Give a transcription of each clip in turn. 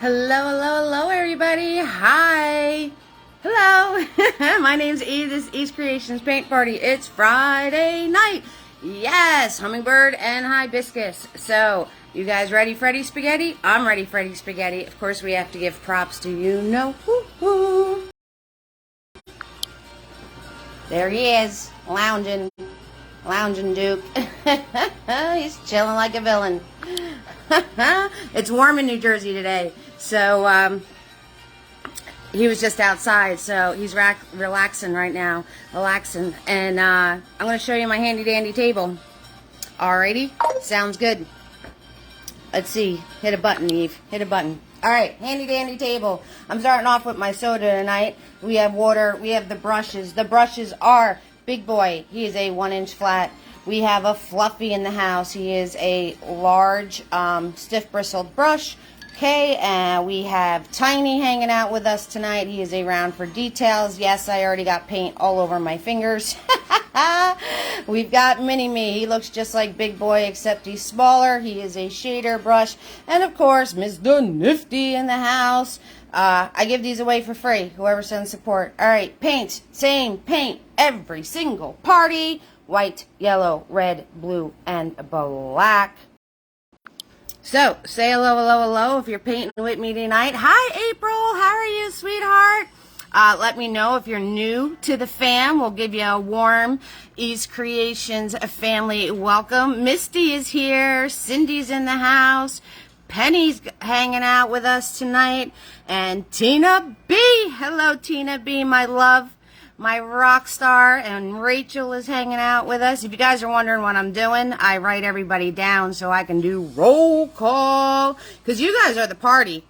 Hello, hello, hello, everybody. Hi. Hello. My name's Eve. This is Eve's Creations Paint Party. It's Friday night. Yes, Hummingbird and Hibiscus. So, you guys ready, Freddy Spaghetti? I'm ready, Freddy Spaghetti. Of course, we have to give props to you know who. There he is, lounging Duke. He's chilling like a villain. It's warm in New Jersey today, so he was just outside, so he's relaxing right now, and I'm going to show you my handy dandy table. Alrighty, sounds good. Let's see, hit a button, Eve, hit a button. Alright, handy dandy table. I'm starting off with my soda tonight. We have water, we have the brushes. The brushes are Big Boy, he is a 1-inch flat. We have a Fluffy in the house. He is a large, stiff bristled brush. Okay, and we have Tiny hanging out with us tonight. He is a round for details. Yes, I already got paint all over my fingers. We've got Mini-Me. He looks just like Big Boy, except he's smaller. He is a shader brush. And, of course, Mr. Nifty in the house. I give these away for free, whoever sends support. All right, paint. Same paint every single party. White, yellow, red, blue, and black. So, say hello, hello, hello if you're painting with me tonight. Hi, April. How are you, sweetheart? Let me know if you're new to the fam. We'll give you a warm Eve's Creations family welcome. Misty is here. Cindy's in the house. Penny's hanging out with us tonight. And Tina B. Hello, Tina B, my love. My rock star, and Rachel is hanging out with us. If you guys are wondering what I'm doing, I write everybody down so I can do roll call. Because you guys are the party.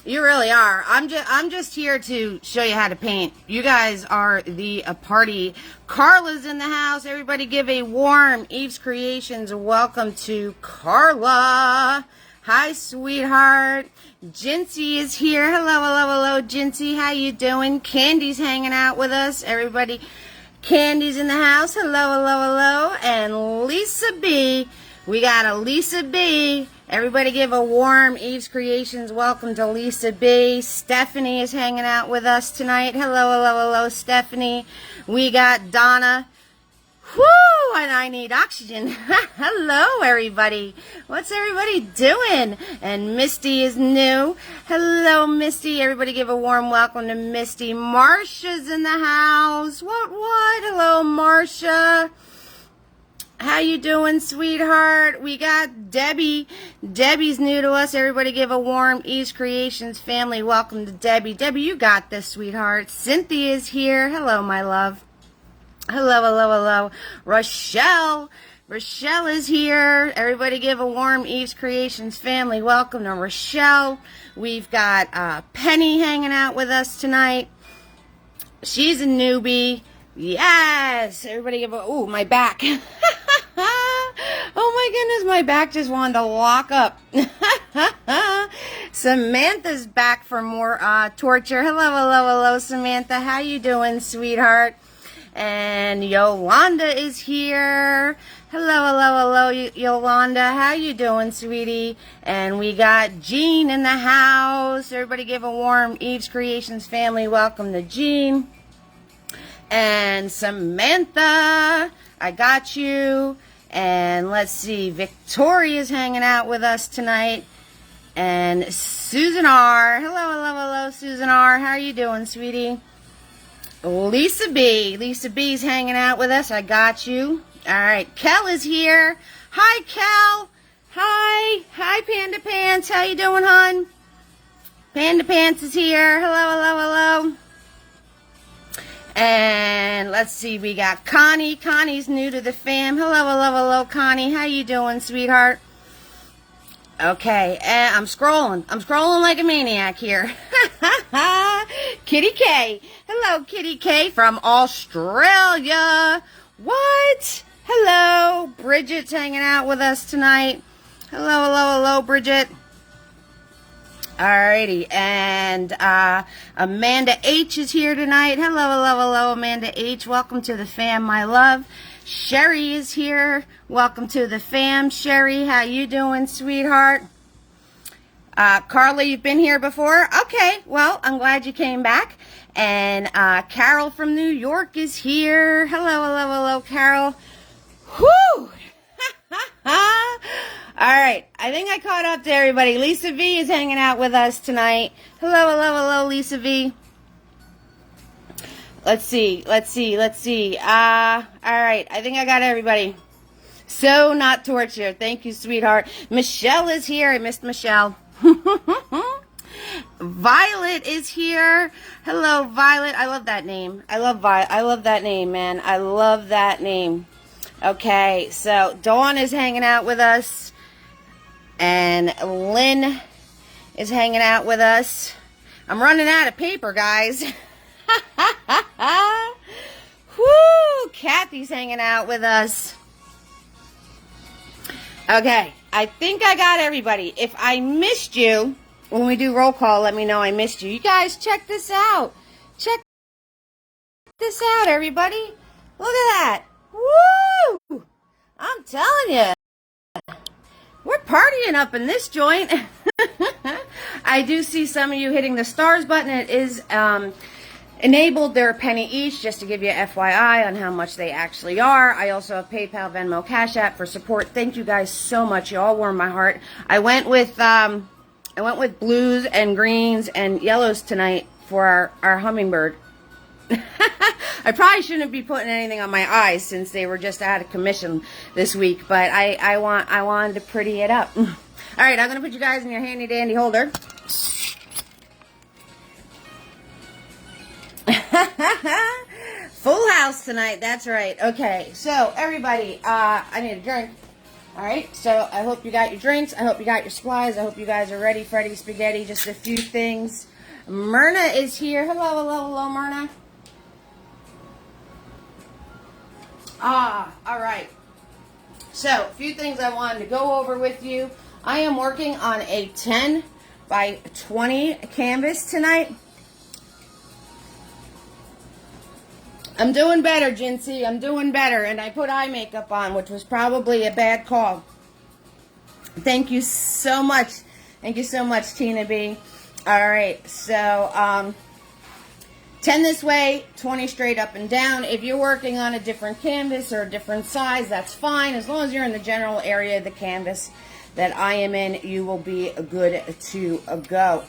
You really are. I'm just here to show you how to paint. You guys are the party. Carla's in the house. Everybody give a warm Eve's Creations welcome to Carla. Hi, sweetheart. Jincy is here. Hello, hello, hello, Jincy. How you doing? Candy's hanging out with us. Everybody, Candy's in the house. Hello, hello, hello. And Lisa B. We got a Lisa B. Everybody give a warm Eve's Creations welcome to Lisa B. Stephanie is hanging out with us tonight. Hello, hello, hello, Stephanie. We got Donna. Whoo, and I need oxygen. Hello, everybody. What's everybody doing? And Misty is new. Hello, Misty. Everybody give a warm welcome to Misty. Marsha's in the house. What? Hello, Marsha. How you doing, sweetheart? We got Debbie. Debbie's new to us. Everybody give a warm Eve's Creations family welcome to Debbie. Debbie, you got this, sweetheart. Cynthia is here. Hello, my love. Hello, hello, hello. Rochelle. Rochelle is here. Everybody give a warm Eve's Creations family welcome to Rochelle. We've got Penny hanging out with us tonight. She's a newbie. Yes. Everybody give a... Ooh, my back. Oh my goodness, my back just wanted to lock up. Samantha's back for more torture. Hello, hello, hello, Samantha. How you doing, sweetheart? And Yolanda is here. Hello, hello, hello, Yolanda. How you doing, sweetie? And we got Jean in the house. Everybody give a warm Eve's Creations family welcome to Jean. And Samantha, I got you. And let's see, Victoria's hanging out with us tonight. And Susan R. Hello, hello, hello, Susan R. How are you doing, sweetie? Lisa B. Lisa B's hanging out with us. I got you. All right. Kel is here. Hi, Kel. Hi. Hi, Panda Pants. How you doing, hon? Panda Pants is here. Hello, hello, hello. And let's see. We got Connie. Connie's new to the fam. Hello, hello, hello, Connie. How you doing, sweetheart? Okay, and I'm scrolling. I'm scrolling like a maniac here. Kitty K. Hello, Kitty K from Australia. What? Hello. Bridget's hanging out with us tonight. Hello, hello, hello, Bridget. Alrighty, and Amanda H is here tonight. Hello, hello, hello, Amanda H. Welcome to the fam, my love. Sherry is here. Welcome to the fam, Sherry. How you doing, sweetheart? Carla, you've been here before? Okay, well, I'm glad you came back. And Carol from New York is here. Hello, hello, hello, Carol. Whoo! All right, I think I caught up to everybody. Lisa V is hanging out with us tonight. Hello, hello, hello, Lisa V. Let's see. All right, I think I got everybody. So not torture. Thank you, sweetheart. Michelle is here. I missed Michelle. Violet is here. Hello, Violet. I love that name. I love that name, man. I love that name. Okay, so Dawn is hanging out with us. And Lynn is hanging out with us. I'm running out of paper, guys. Woo! Kathy's hanging out with us. Okay, I think I got everybody. If I missed you, when we do roll call, let me know I missed you. You guys, check this out. Check this out, everybody. Look at that. Woo! I'm telling you. We're partying up in this joint. I do see some of you hitting the stars button. It is enabled. They're a penny each, just to give you FYI on how much they actually are. I also have PayPal, Venmo, Cash App for support. Thank you guys so much. You all warm my heart. I went with blues and greens and yellows tonight for our hummingbird. I probably shouldn't be putting anything on my eyes since they were just out of commission this week, but I wanted to pretty it up. All right, I'm gonna put you guys in your handy dandy holder. Full house tonight, that's right. Okay, so everybody, I need a drink. All right, so I hope you got your drinks. I hope you got your supplies. I hope you guys are ready, Freddy Spaghetti. Just a few things. Myrna is here. Hello, hello, hello, Myrna. All right. So, a few things I wanted to go over with you. I am working on a 10 by 20 canvas tonight. I'm doing better, Jinsey. I'm doing better. And I put eye makeup on, which was probably a bad call. Thank you so much. Thank you so much, Tina B. All right. So, 10 this way, 20 straight up and down. If you're working on a different canvas or a different size, that's fine. As long as you're in the general area of the canvas that I am in, you will be good to go.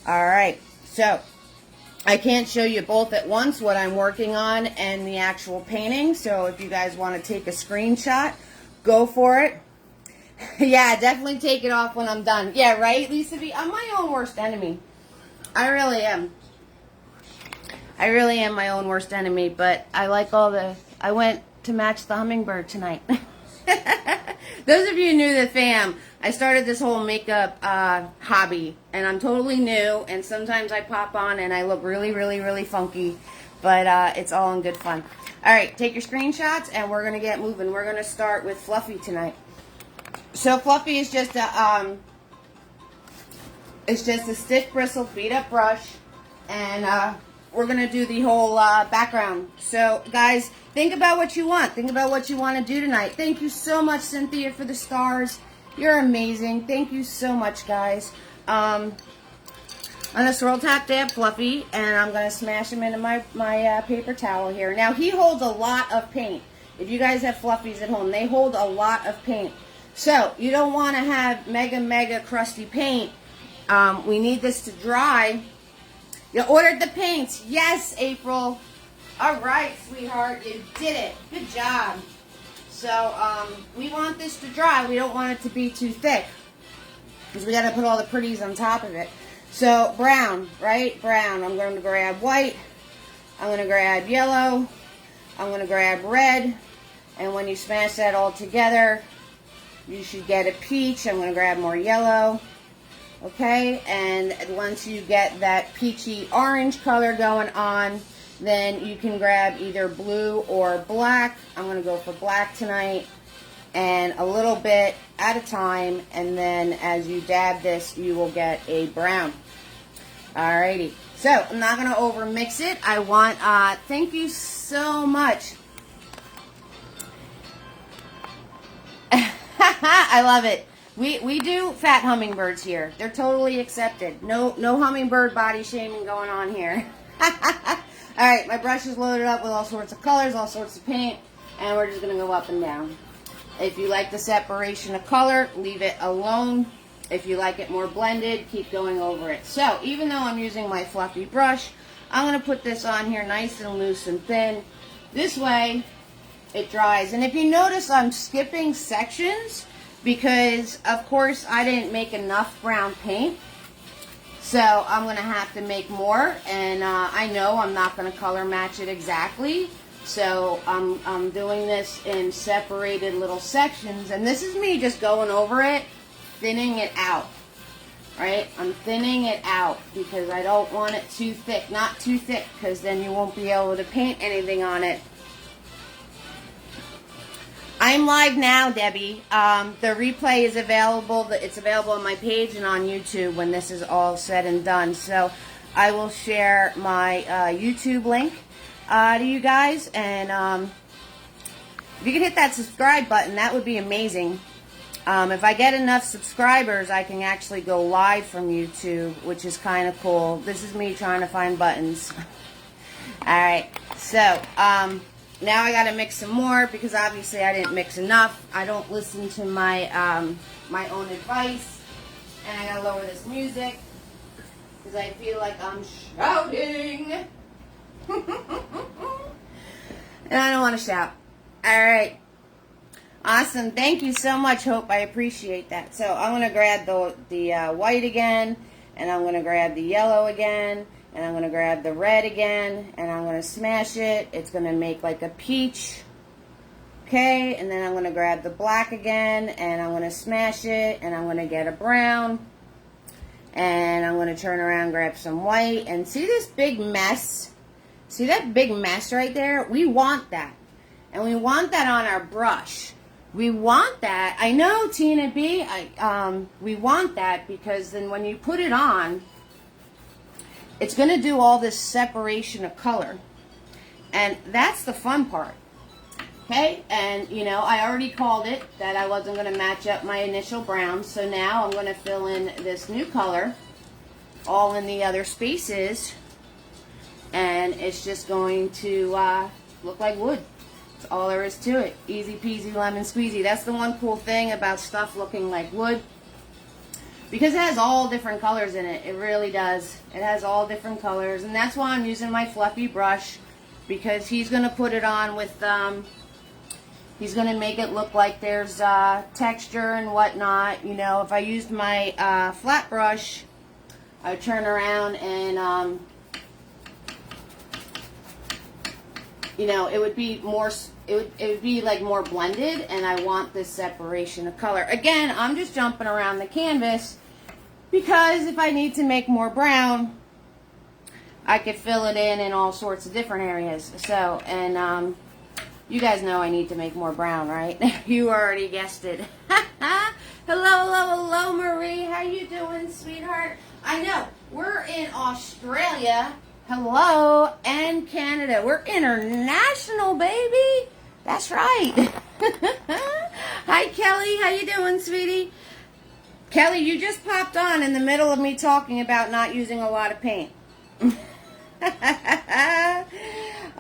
All right. So, I can't show you both at once what I'm working on and the actual painting. So if you guys want to take a screenshot, go for it. Yeah, definitely take it off when I'm done. Yeah, right, Lisa V? I'm my own worst enemy. I really am. I really am my own worst enemy, but I like I went to match the hummingbird tonight. Those of you who knew the fam, I started this whole makeup hobby, and I'm totally new, and sometimes I pop on and I look really, really, really funky, but it's all in good fun. All right, take your screenshots, and we're going to get moving. We're going to start with Fluffy tonight. So Fluffy is just it's just a stiff bristle beat up brush, and we're going to do the whole background. So, guys, think about what you want. Think about what you want to do tonight. Thank you so much, Cynthia, for the stars. You're amazing. Thank you so much, guys. I'm going to swirl tap dab Fluffy, and I'm going to smash him into my paper towel here. Now, he holds a lot of paint. If you guys have Fluffies at home, they hold a lot of paint. So, you don't want to have mega, mega crusty paint. We need this to dry. You ordered the paints. Yes, April. All right, sweetheart. You did it. Good job. So, we want this to dry. We don't want it to be too thick, because we got to put all the pretties on top of it. So, brown, right? Brown. I'm going to grab white. I'm going to grab yellow. I'm going to grab red. And when you smash that all together, you should get a peach. I'm going to grab more yellow. Okay, and once you get that peachy orange color going on, then you can grab either blue or black. I'm going to go for black tonight, and a little bit at a time, and then as you dab this, you will get a brown. Alrighty, so I'm not going to over mix it. I want, thank you so much. I love it. We do fat hummingbirds here. They're totally accepted. No hummingbird body shaming going on here. Alright, my brush is loaded up with all sorts of colors, all sorts of paint, and we're just going to go up and down. If you like the separation of color, leave it alone. If you like it more blended, keep going over it. So, even though I'm using my fluffy brush, I'm going to put this on here nice and loose and thin. This way, it dries. And if you notice, I'm skipping sections because, of course, I didn't make enough brown paint. So I'm going to have to make more, and I know I'm not going to color match it exactly. So I'm doing this in separated little sections, and this is me just going over it, thinning it out. Right? I'm thinning it out because I don't want it too thick. Not too thick, because then you won't be able to paint anything on it. I'm live now, Debbie. The replay is available. It's available on my page and on YouTube when this is all said and done. So I will share my YouTube link to you guys. And if you could hit that subscribe button, that would be amazing. If I get enough subscribers, I can actually go live from YouTube, which is kind of cool. This is me trying to find buttons. Alright, so now I gotta mix some more because obviously I didn't mix enough. I don't listen to my my own advice, and I gotta lower this music because I feel like I'm shouting, and I don't want to shout. All right, awesome. Thank you so much, Hope. I appreciate that. So I'm gonna grab the white again, and I'm gonna grab the yellow again. And I'm going to grab the red again, and I'm going to smash it. It's going to make like a peach. Okay, and then I'm going to grab the black again, and I'm going to smash it, and I'm going to get a brown. And I'm going to turn around, grab some white, and see this big mess? See that big mess right there? We want that. And we want that on our brush. We want that. I know, Tina B. We want that because then when you put it on, it's going to do all this separation of color. And that's the fun part. Okay? And, you know, I already called it that I wasn't going to match up my initial brown. So now I'm going to fill in this new color all in the other spaces. And it's just going to look like wood. That's all there is to it. Easy peasy lemon squeezy. That's the one cool thing about stuff looking like wood. Because it has all different colors in it. It really does. It has all different colors. And that's why I'm using my fluffy brush. Because he's going to put it on with, he's going to make it look like there's texture and whatnot. You know, if I used my flat brush, I would turn around and, you know, it would be more, it would be like more blended, and I want this separation of color. Again, I'm just jumping around the canvas because if I need to make more brown, I could fill it in all sorts of different areas. So, and you guys know I need to make more brown, right? You already guessed it. Hello, hello, hello, Marie. How you doing, sweetheart? I know, we're in Australia. Hello, and Canada. We're international, baby. That's right. Hi, Kelly. How you doing, sweetie? Kelly, you just popped on in the middle of me talking about not using a lot of paint.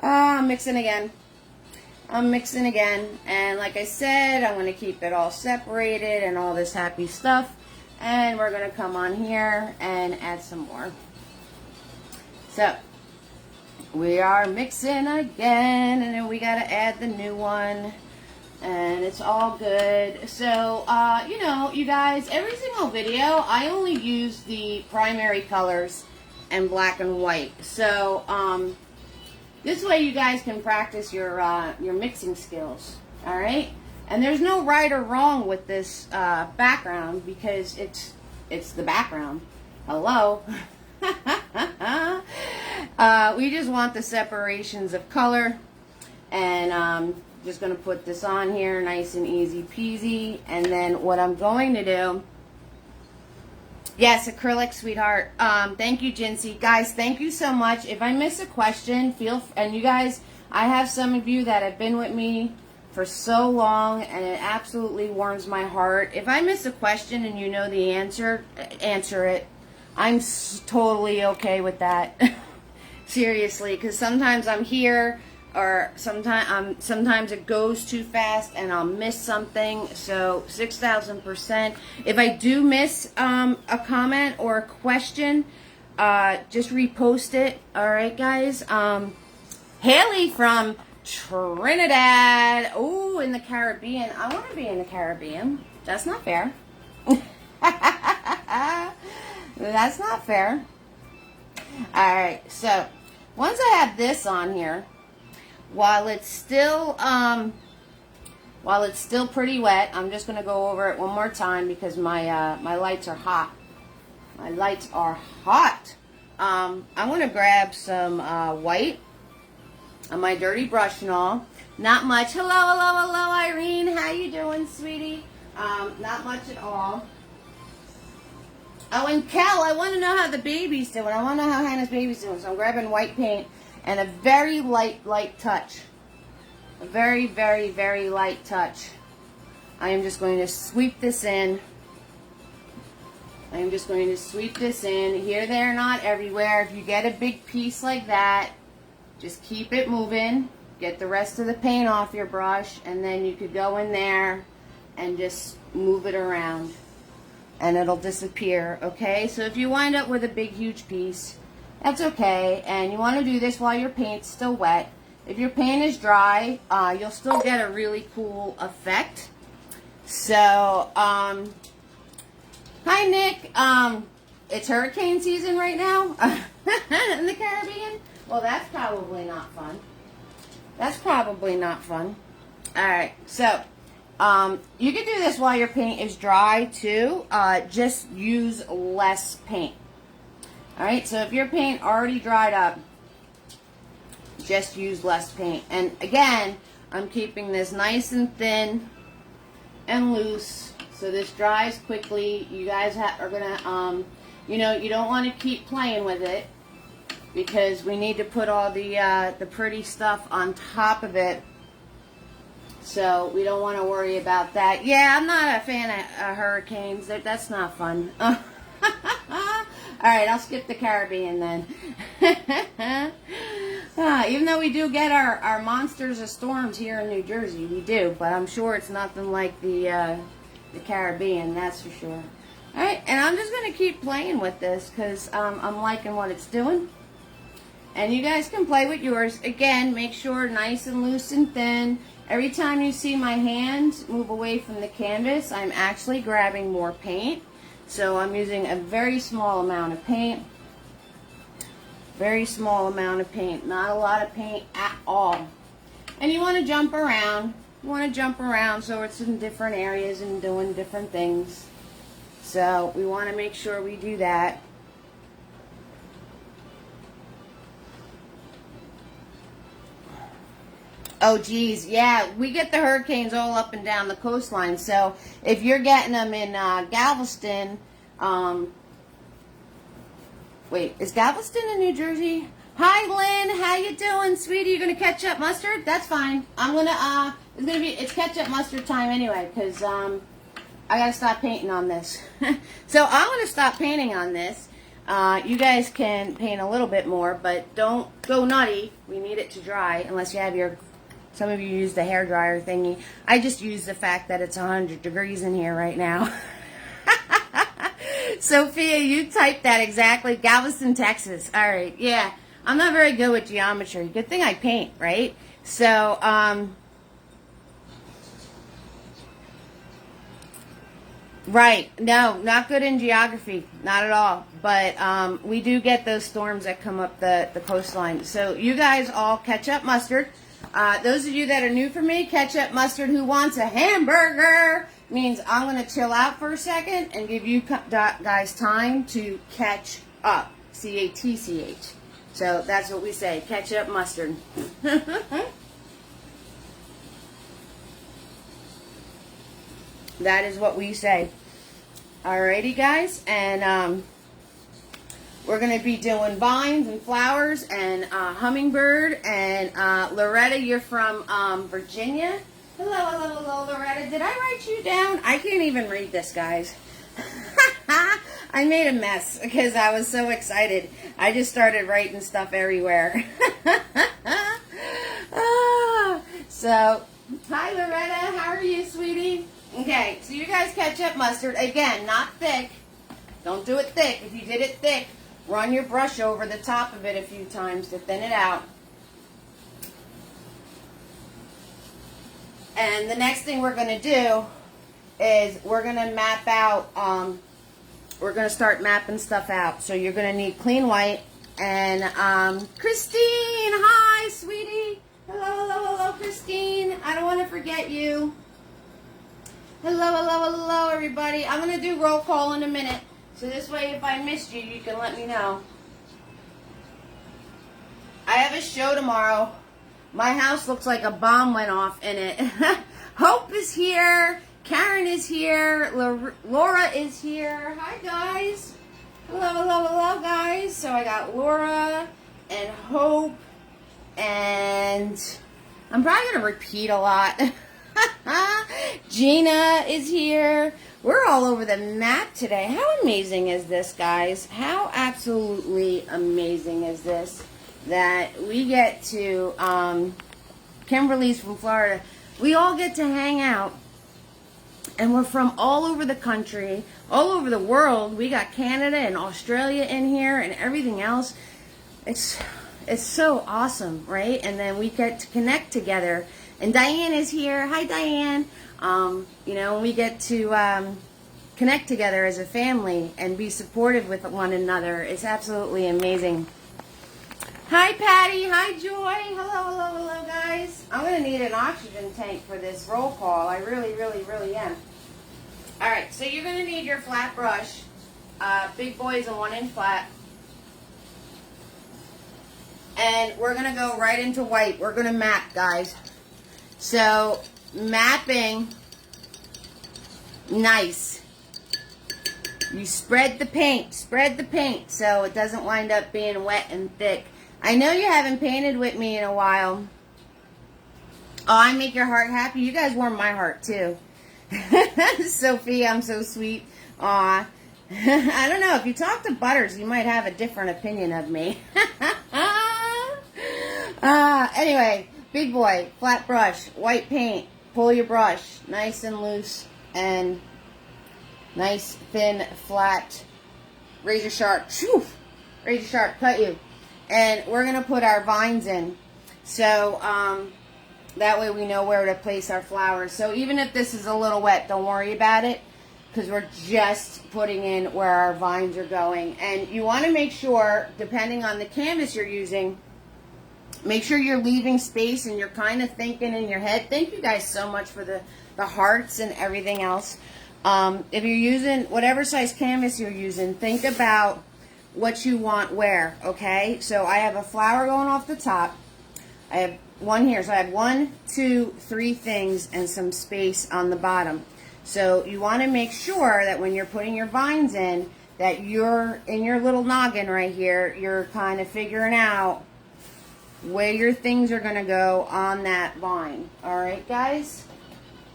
I'm mixing again. I'm mixing again. And like I said, I'm going to keep it all separated and all this happy stuff. And we're going to come on here and add some more. So, we are mixing again, and then we got to add the new one, and it's all good. So, you know, you guys, every single video, I only use the primary colors and black and white. So, this way you guys can practice your mixing skills, all right? And there's no right or wrong with this background because it's the background. Hello. We just want the separations of color, and just going to put this on here nice and easy peasy. And then what I'm going to do, yes, acrylic, sweetheart. Thank you, Jinsey. Guys, thank you so much. If I miss a question, and you guys, I have some of you that have been with me for so long, and it absolutely warms my heart. If I miss a question and you know the answer, answer it. I'm totally okay with that. Seriously, because sometimes I'm here, or sometimes it goes too fast and I'll miss something. So 6,000%. If I do miss a comment or a question, just repost it. All right, guys. Haley from Trinidad. Oh, in the Caribbean. I want to be in the Caribbean. That's not fair. That's not fair. All right, so once I have this on here, while it's still pretty wet, I'm just gonna go over it one more time because my lights are hot. My lights are hot. I'm gonna grab some white on my dirty brush and all. Not much. Hello, hello, hello, Irene. How you doing, sweetie? Not much at all. Oh, and Kel, I want to know how the baby's doing. I want to know how Hannah's baby's doing. So I'm grabbing white paint and a very light touch. A very, very, very light touch. I am just going to sweep this in. I am just going to sweep this in. Here, there, not everywhere. If you get a big piece like that, just keep it moving. Get the rest of the paint off your brush, and then you could go in there and just move it around. And it'll disappear, okay? So if you wind up with a big, huge piece, that's okay. And you want to do this while your paint's still wet. If your paint is dry, you'll still get a really cool effect. So, hi, Nick. It's hurricane season right now in the Caribbean. Well, that's probably not fun. That's probably not fun. All right, so you can do this while your paint is dry too. Just use less paint. All right, so if your paint already dried up, just use less paint. And again, I'm keeping this nice and thin and loose so this dries quickly. You guys are gonna, you know, you don't want to keep playing with it because we need to put all the pretty stuff on top of it. So we don't want to worry about that. Yeah, I'm not a fan of hurricanes. That's not fun. All right, I'll skip the Caribbean then. Even though we do get our monsters of storms here in New Jersey, we do. But I'm sure it's nothing like the Caribbean, that's for sure. All right, and I'm just going to keep playing with this because I'm liking what it's doing. And you guys can play with yours. Again, make sure nice and loose and thin. Every time you see my hand move away from the canvas, I'm actually grabbing more paint. So I'm using a very small amount of paint. Very small amount of paint. Not a lot of paint at all. And you want to jump around. You want to jump around so it's in different areas and doing different things. So we want to make sure we do that. Oh, geez, yeah, we get the hurricanes all up and down the coastline. So if you're getting them in Galveston, wait, is Galveston in New Jersey? Hi, Lynn, how you doing, sweetie? You gonna catch up mustard? That's fine. I'm gonna it's ketchup mustard time anyway, because I gotta stop painting on this. So I'm gonna stop painting on this. You guys can paint a little bit more, but don't go nutty. We need it to dry unless you have your. Some of you use the hair dryer thingy. I just use the fact that it's 100 degrees in here right now. Sophia, you typed that exactly. Galveston, Texas. All right, yeah. I'm not very good with geometry. Good thing I paint, right? So, right. No, not good in geography. Not at all. But we do get those storms that come up the coastline. So you guys all ketchup mustard. Those of you that are new for me, ketchup mustard who wants a hamburger means I'm going to chill out for a second and give you guys time to catch up. C-A-T-C-H. So that's what we say, ketchup mustard. That is what we say. Alrighty, guys, and we're going to be doing vines and flowers and hummingbird. And Loretta, you're from Virginia. Hello, hello, hello, Loretta. Did I write you down? I can't even read this, guys. I made a mess because I was so excited. I just started writing stuff everywhere. So, hi, Loretta. How are you, sweetie? Okay, so you guys ketchup mustard. Again, not thick. Don't do it thick. If you did it thick, run your brush over the top of it a few times to thin it out. And the next thing we're going to do is we're going to map out, we're going to start mapping stuff out. So you're going to need clean white. And Christine, hi, sweetie. Hello, hello, hello, Christine. I don't want to forget you. Hello, hello, hello, everybody. I'm going to do roll call in a minute. So this way, if I missed you, you can let me know. I have a show tomorrow. My house looks like a bomb went off in it. Hope is here. Karen is here. Laura is here. Hi, guys. Hello, hello, hello, guys. So I got Laura and Hope. And I'm probably going to repeat a lot. Gina is here. We're all over the map today. How amazing is this, guys? How absolutely amazing is this? That we get to, Kimberly's from Florida, we all get to hang out, and we're from all over the country, all over the world. We got Canada and Australia in here and everything else. It's so awesome, right? And then we get to connect together, and Diane is here. Hi, Diane. You know, we get to connect together as a family and be supportive with one another. It's absolutely amazing. Hi, Patty. Hi, Joy. Hello, hello, hello, guys. I'm going to need an oxygen tank for this roll call. I really, really, really am. All right, so you're going to need your flat brush. Big boys and 1-inch flat. And we're going to go right into white. We're going to map, guys. So, mapping, nice. You spread the paint so it doesn't wind up being wet and thick. I know you haven't painted with me in a while. Oh, I make your heart happy. You guys warm my heart, too. Sophie, I'm so sweet. Aw. I don't know. If you talk to Butters, you might have a different opinion of me. Anyway, big boy, flat brush, white paint. Pull your brush nice and loose and nice, thin, flat, razor sharp. Whew, razor sharp, cut you. And we're going to put our vines in. So, that way we know where to place our flowers. So even if this is a little wet, don't worry about it. Because we're just putting in where our vines are going. And you want to make sure, depending on the canvas you're using, make sure you're leaving space and you're kind of thinking in your head. Thank you guys so much for the hearts and everything else. If you're using whatever size canvas you're using, think about what you want where, okay? So I have a flower going off the top. I have one here. So I have 1, 2, 3 things and some space on the bottom. So you want to make sure that when you're putting your vines in, that you're in your little noggin right here, you're kind of figuring out where your things are going to go on that vine. All right, guys?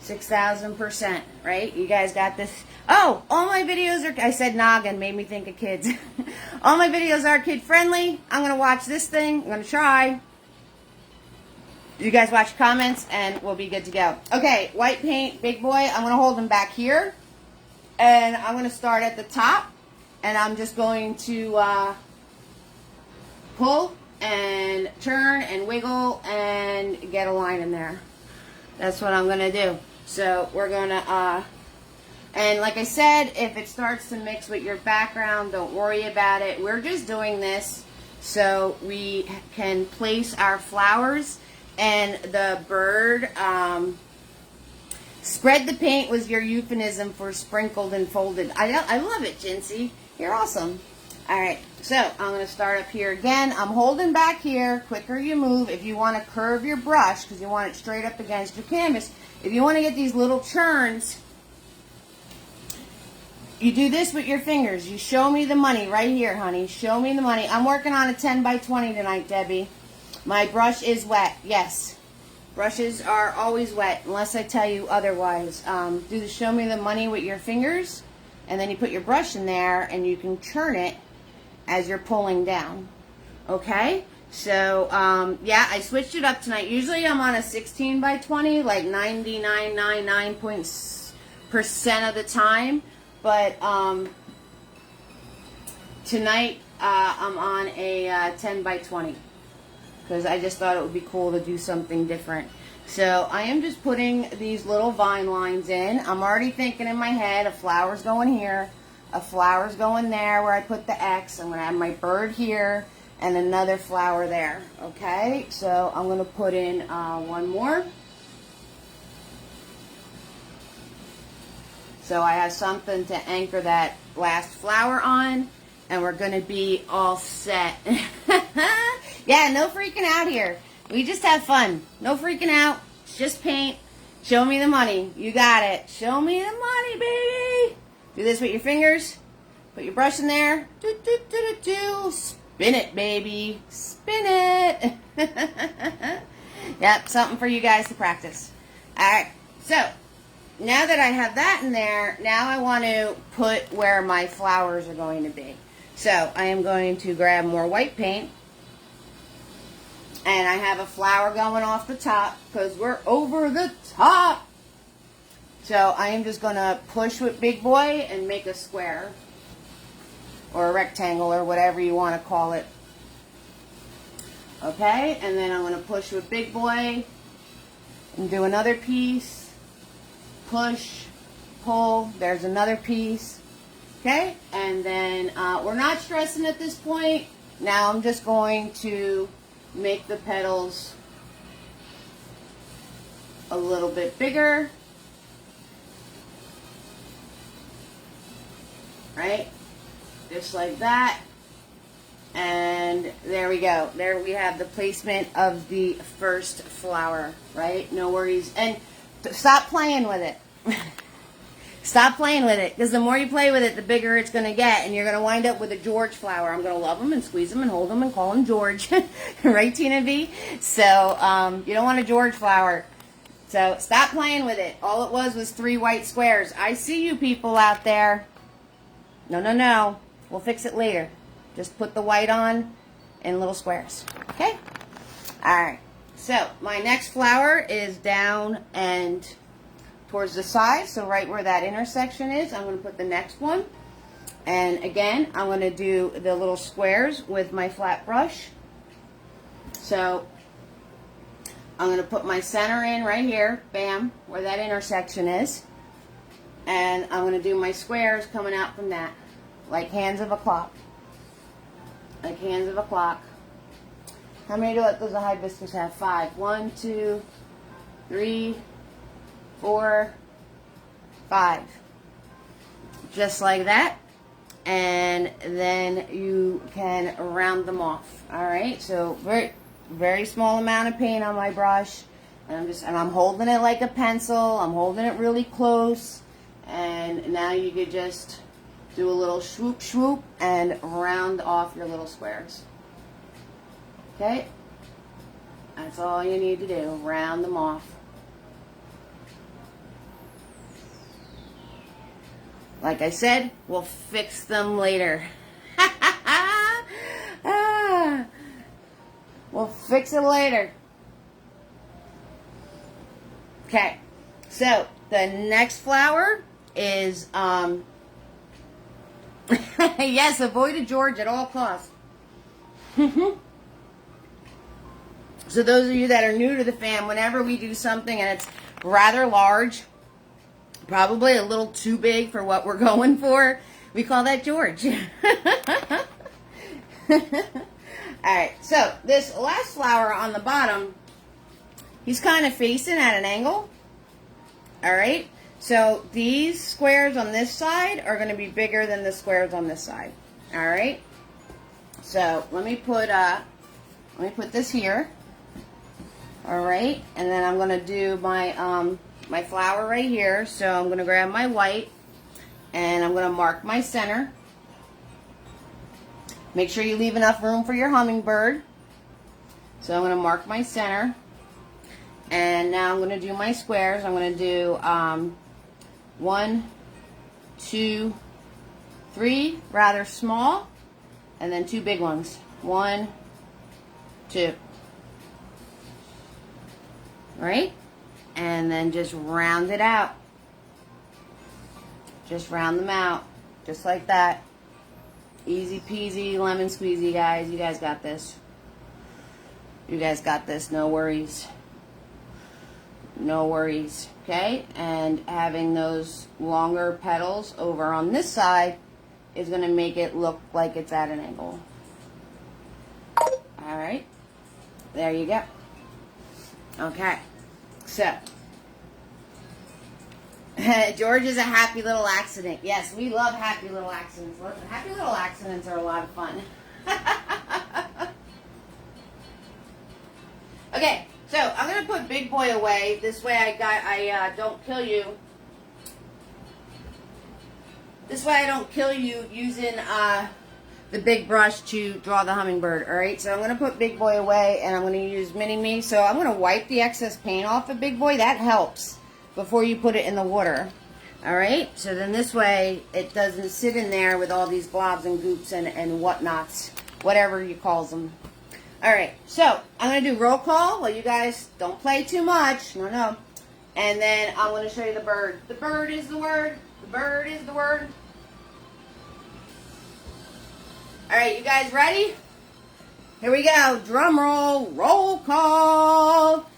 6,000%, right? You guys got this. Oh, all my videos are, I said noggin, made me think of kids. All my videos are kid friendly. I'm going to watch this thing. I'm going to try. You guys watch comments and we'll be good to go. Okay, white paint, big boy. I'm going to hold them back here. And I'm going to start at the top. And I'm just going to pull and turn and wiggle and get a line in there. That's what I'm going to do. So we're going to, and like I said, if it starts to mix with your background, don't worry about it. We're just doing this so we can place our flowers and the bird. Spread the paint was your euphemism for sprinkled and folded. I love it, Jinsey. You're awesome. All right, so I'm going to start up here again. I'm holding back here. Quicker you move. If you want to curve your brush, because you want it straight up against your canvas, if you want to get these little churns, you do this with your fingers. You show me the money right here, honey. Show me the money. I'm working on a 10 by 20 tonight, Debbie. My brush is wet. Yes. Brushes are always wet unless I tell you otherwise. Do the show me the money with your fingers, and then you put your brush in there and you can churn it as you're pulling down. Okay? So, yeah, I switched it up tonight. Usually I'm on a 16 by 20, like 99.9% of the time. But tonight I'm on a 10 by 20. Because I just thought it would be cool to do something different. So I am just putting these little vine lines in. I'm already thinking in my head, a flower's going here, a flower's going there where I put the X. I'm going to have my bird here and another flower there. Okay, so I'm going to put in one more. So I have something to anchor that last flower on, and we're going to be all set. Yeah, no freaking out here. We just have fun. No freaking out. It's just paint. Show me the money. You got it. Show me the money, baby. Do this with your fingers. Put your brush in there. Do, do, do, do, do. Spin it, baby. Spin it. Yep, something for you guys to practice. Alright, so now that I have that in there, now I want to put where my flowers are going to be. So I am going to grab more white paint. And I have a flower going off the top because we're over the top. So I am just going to push with Big Boy and make a square. Or a rectangle or whatever you want to call it. Okay, and then I'm going to push with Big Boy. And do another piece. Push, pull, there's another piece. Okay, and then we're not stressing at this point. Now I'm just going to make the petals a little bit bigger, right? Just like that. And there we go. There we have the placement of the first flower, right? No worries. And stop playing with it. Stop playing with it, because the more you play with it, the bigger it's going to get, and you're going to wind up with a George flower. I'm going to love them and squeeze them and hold them and call them George. Right, Tina B? So, you don't want a George flower. So, stop playing with it. All it was 3 white squares. I see you people out there. No, no, no. We'll fix it later. Just put the white on in little squares. Okay? Alright. So, my next flower is down and towards the side, so right where that intersection is, I'm going to put the next one. And again, I'm going to do the little squares with my flat brush. So I'm going to put my center in right here, bam, where that intersection is. And I'm going to do my squares coming out from that, like hands of a clock. Like hands of a clock. How many does a hibiscus have? 5. 1, 2, 3, 4, 5. Just like that. And then you can round them off. Alright, so very small amount of paint on my brush. And I'm holding it like a pencil. I'm holding it really close. And now you could just do a little swoop swoop and round off your little squares. Okay? That's all you need to do. Round them off. Like I said, we'll fix them later. We'll fix it later. Okay, so the next flower is, yes, avoid a George at all costs. So those of you that are new to the fam, whenever we do something and it's rather large, probably a little too big for what we're going for, we call that George. Alright, so this last flower on the bottom, he's kind of facing at an angle. Alright, so these squares on this side are going to be bigger than the squares on this side. Alright, so let me put this here. Alright, and then I'm going to do my my flower right here. So I'm going to grab my white and I'm going to mark my center. Make sure you leave enough room for your hummingbird. So I'm going to mark my center And now I'm going to do my squares. I'm going to do 1, 2, 3, rather small, and then 2 big ones. 1, 2. Right? And then just round it out. Just round them out. Just like that. Easy peasy, lemon squeezy, guys. You guys got this. You guys got this. No worries. No worries. Okay? And having those longer petals over on this side is going to make it look like it's at an angle. Alright. There you go. Okay. So. George is a happy little accident. Yes, we love happy little accidents. Happy little accidents are a lot of fun. Okay, so I'm going to put Big Boy away. This way I don't kill you. This way I don't kill you using the big brush to draw the hummingbird. Alright, so I'm going to put Big Boy away and I'm going to use Mini Me. So I'm going to wipe the excess paint off of Big Boy. That helps before you put it in the water. Alright, so then this way it doesn't sit in there with all these blobs and goops and whatnots, whatever you calls them. Alright, so I'm going to do roll call. Well, you guys don't play too much. No. And then I'm going to show you the bird. The bird is the word. The bird is the word. Alright, you guys ready? Here we go. Drum roll. Roll call.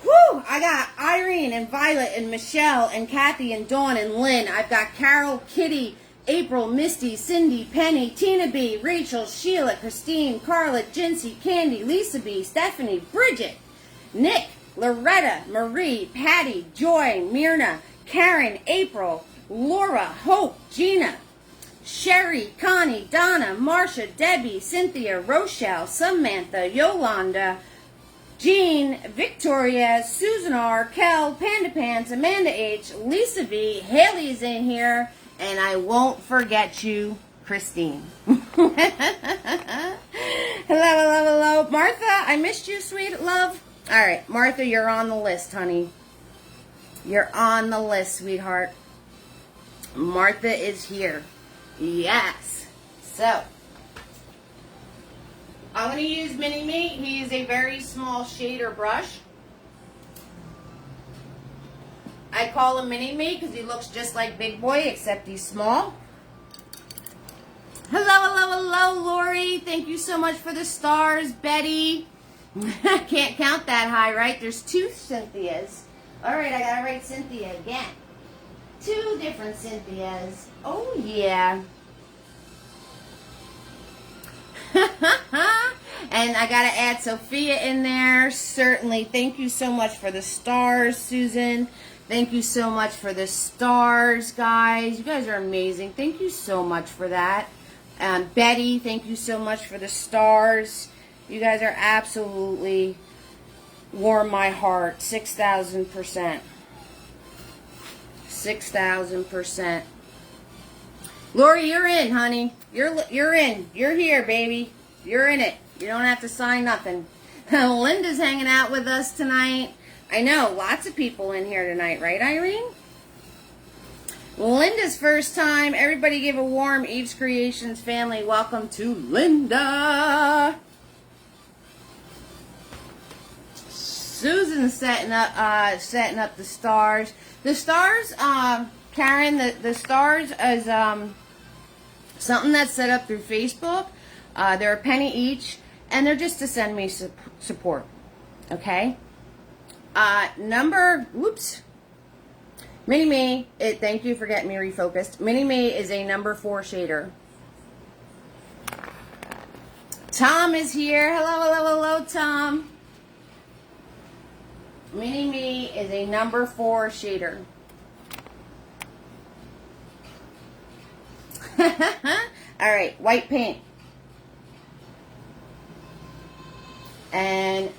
Whew, I got Irene and Violet and Michelle and Kathy and Dawn and Lynn. I've got Carol, Kitty, April, Misty, Cindy, Penny, Tina B, Rachel, Sheila, Christine, Carla, Jincy, Candy, Lisa B, Stephanie, Bridget, Nick, Loretta, Marie, Patty, Joy, Myrna, Karen, April, Laura, Hope, Gina, Sherry, Connie, Donna, Marcia, Debbie, Cynthia, Rochelle, Samantha, Yolanda, Jean, Victoria, Susan R, Kel, Panda Pants, Amanda H, Lisa V, Haley's in here, and I won't forget you, Christine. Hello, hello. Martha, I missed you, sweet love. All right, Martha, you're on the list, honey. You're on the list, sweetheart. Martha is here. Yes. So, I'm going to use Mini Me. He is a very small shader brush. I call him Mini Me because he looks just like Big Boy, except he's small. Hello, hello, hello, Lori. Thank you so much for the stars, Betty. I can't count that high, right? There's 2 Cynthias. All right, I got to write Cynthia again. 2 different Cynthias. Oh, yeah. And I got to add Sophia in there. Certainly. Thank you so much for the stars, Susan. Thank you so much for the stars, guys. You guys are amazing. Thank you so much for that. Betty, thank you so much for the stars. You guys are absolutely warm my heart. 6,000%. 6,000%. Lori, you're in, honey. You're in. You're here, baby. You're in it. You don't have to sign nothing. Linda's hanging out with us tonight. I know, lots of people in here tonight, right, Irene? Linda's first time. Everybody give a warm Eve's Creations family welcome to Linda. Susan's setting up the stars. The stars, Karen, the stars is something that's set up through Facebook. They're a penny each, and they're just to send me support. Okay? Mini Me, thank you for getting me refocused. Mini Me is a number 4 shader. Tom is here. Hello, hello, hello, Tom. Mini Me is a number 4 shader. Alright, white paint. And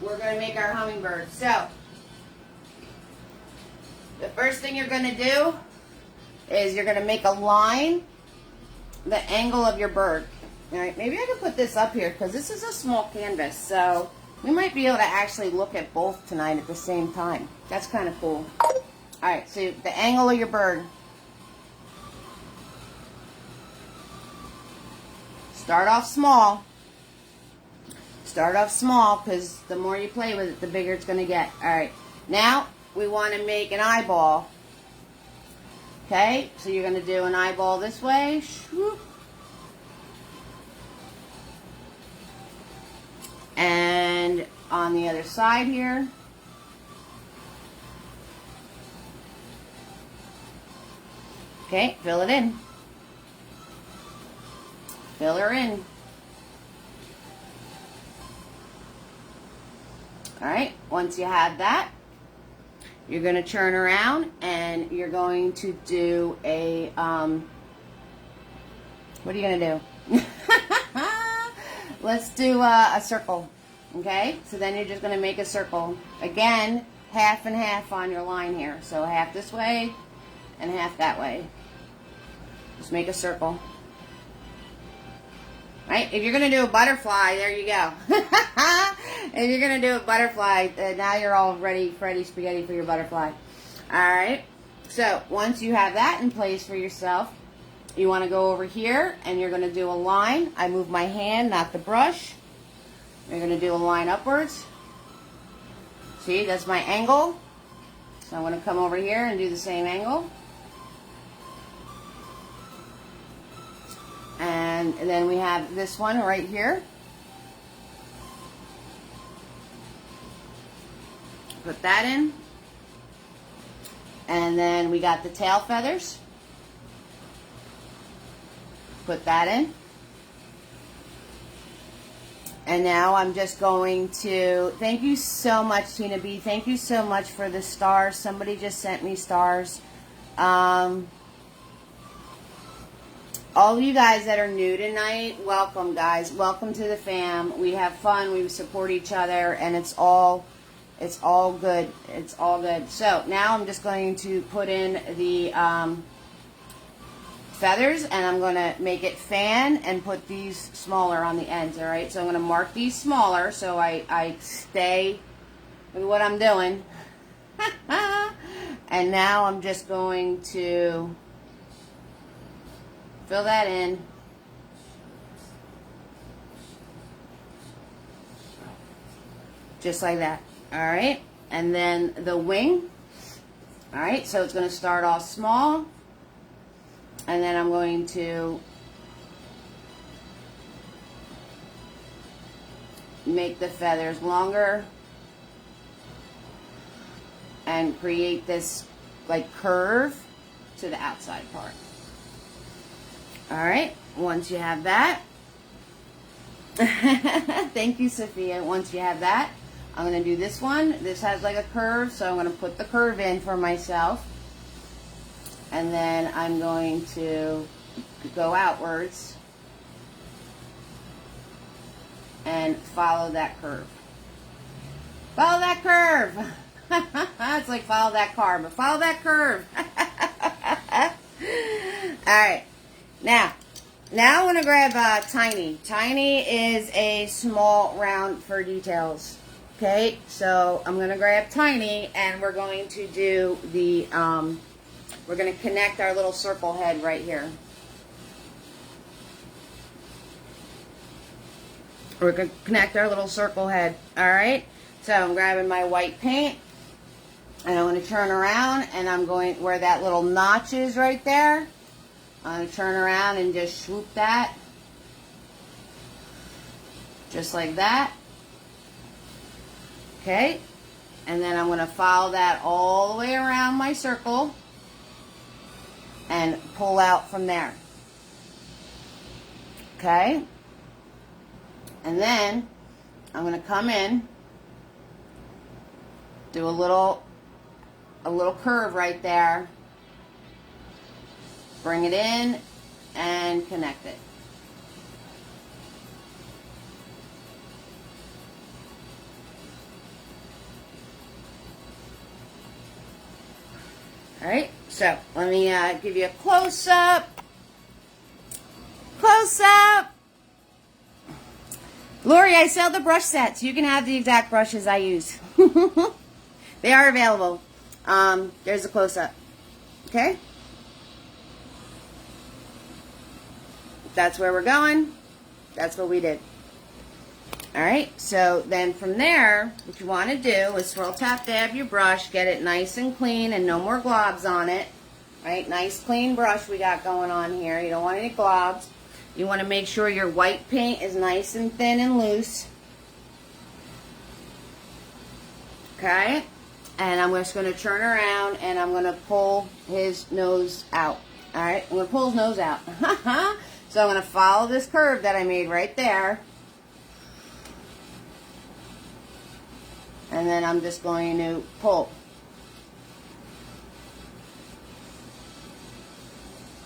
we're going to make our hummingbird. So, the first thing you're going to do is you're going to make a line the angle of your bird. Alright, maybe I can put this up here because this is a small canvas. So, We might be able to actually look at both tonight at the same time. That's kind of cool. Alright, so the angle of your bird. Start off small. Start off small because the more you play with it, the bigger it's going to get. Alright, now we want to make an eyeball. Okay, so you're going to do an eyeball this way. And on the other side here. Okay, fill it in. Fill her in. Alright, once you have that, you're going to turn around and you're going to do a, what are you going to do? Let's do a circle, okay? So then you're just going to make a circle. Again, half and half on your line here. So half this way and half that way. Just make a circle. Right? If you're going to do a butterfly, there you go. If you're going to do a butterfly, now you're all ready, Freddy Spaghetti, for your butterfly. Alright? So, once you have that in place for yourself, you want to go over here, and you're going to do a line. I move my hand, not the brush. You're going to do a line upwards. See, that's my angle. So I'm going to come over here and do the same angle. And then we have this one right here. Put that in. And then we got the tail feathers. Put that in. And now I'm just going to, thank you so much, Tina B. Thank you so much for the stars. Somebody just sent me stars. All of you guys that are new tonight, welcome, guys. Welcome to the fam. We have fun. We support each other, and it's all good. It's all good. So now I'm just going to put in the feathers, and I'm going to make it fan and put these smaller on the ends. All right. So I'm going to mark these smaller so I stay with what I'm doing. And now I'm just going to fill that in. Just like that. Alright. And then the wing. Alright, so it's going to start off small. And then I'm going to make the feathers longer. And create this like curve to the outside part. Alright, once you have that, thank you, Sophia. Once you have that, I'm going to do this one. This has like a curve, so I'm going to put the curve in for myself. And then I'm going to go outwards and follow that curve. Follow that curve! It's like follow that car, but follow that curve. Alright. Now I want to grab Tiny. Tiny is a small round for details. Okay, so I'm going to grab Tiny, and we're going to do the, we're going to connect our little circle head right here. We're going to connect our little circle head. Alright, so I'm grabbing my white paint, and I'm going to turn around, and I'm going where that little notch is right there. I'm going to turn around and just swoop that. Just like that. Okay. And then I'm going to follow that all the way around my circle. And pull out from there. Okay. And then I'm going to come in. Do a little curve right there. Bring it in and connect it. Alright, so let me give you a close-up. Close-up! Lori, I sell the brush sets. You can have the exact brushes I use. They are available. There's a close-up. Okay? That's where we're going. That's what we did. Alright, so then from there, what you want to do is swirl, tap, dab your brush, get it nice and clean and no more globs on it. Right, nice clean brush we got going on here. You don't want any globs. You want to make sure your white paint is nice and thin and loose. Okay, and I'm just going to turn around and I'm going to pull his nose out. Alright, I'm going to pull his nose out. So I'm going to follow this curve that I made right there. And then I'm just going to pull.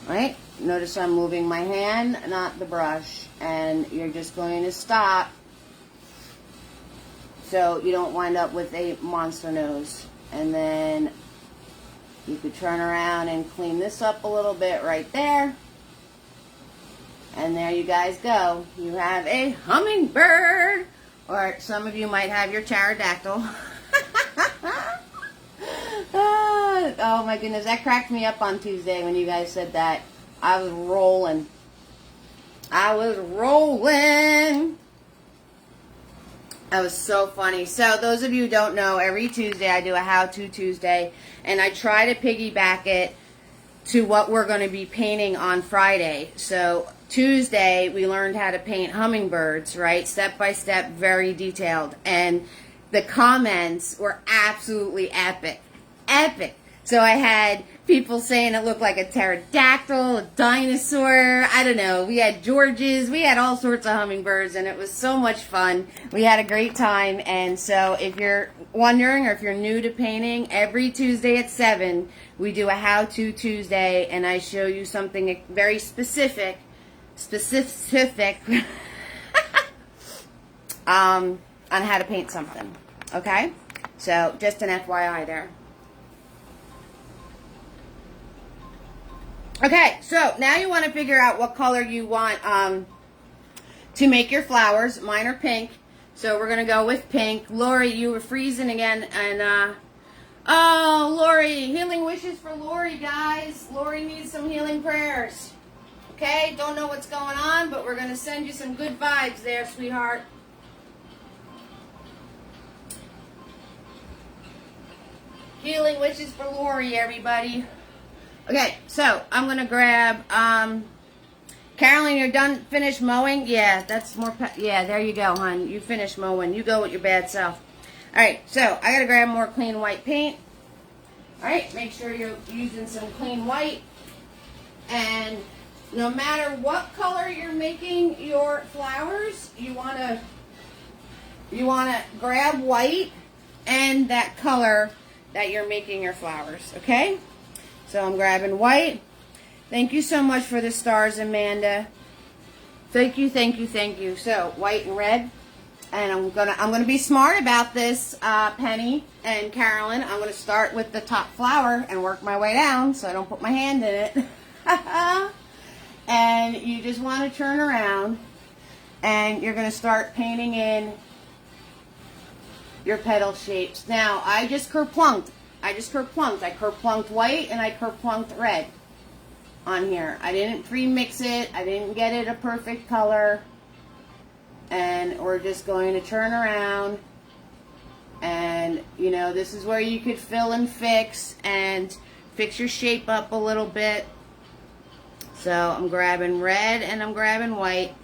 Right? Notice I'm moving my hand, not the brush. And you're just going to stop so you don't wind up with a monster nose. And then you could turn around and clean this up a little bit right there. And there you guys go. You have a hummingbird. Or some of you might have your pterodactyl. Oh my goodness, that cracked me up on Tuesday when you guys said that. I was rolling. I was rolling. That was so funny. So those of you who don't know, every Tuesday I do a How-To Tuesday. And I try to piggyback it to what we're going to be painting on Friday. So Tuesday we learned how to paint hummingbirds, right? Step by step, very detailed. And the comments were absolutely epic. Epic. So I had people saying it looked like a pterodactyl, a dinosaur, I don't know. We had Georges, we had all sorts of hummingbirds, and it was so much fun. We had a great time. And so if you're wondering, or if you're new to painting, every Tuesday at 7, we do a How-To Tuesday, and I show you something very specific on how to paint something. Okay? So just an FYI there. Okay, so now you want to figure out what color you want to make your flowers. Mine are pink, so we're going to go with pink. Lori, you were freezing again, and oh, Lori, healing wishes for Lori, guys. Lori needs some healing prayers. Okay, don't know what's going on, but we're going to send you some good vibes there, sweetheart. Healing wishes for Lori, everybody. Okay, so I'm going to grab, Carolyn, you're done, finished mowing? Yeah, that's more, yeah, there you go, hon. You finished mowing. You go with your bad self. Alright, so I got to grab more clean white paint. Alright, make sure you're using some clean white. And no matter what color you're making your flowers, you want to grab white and that color that you're making your flowers, okay? So I'm grabbing white. Thank you so much for the stars, Amanda. Thank you, thank you, thank you. So white and red, and I'm gonna be smart about this, Penny and Carolyn. I'm gonna start with the top flower and work my way down, so I don't put my hand in it. And you just want to turn around, and you're gonna start painting in your petal shapes. Now I just kerplunked. I kerplunked white and I kerplunked red on here. I didn't pre-mix it. I didn't get it a perfect color. And we're just going to turn around. And, you know, this is where you could fill and fix your shape up a little bit. So I'm grabbing red and I'm grabbing white.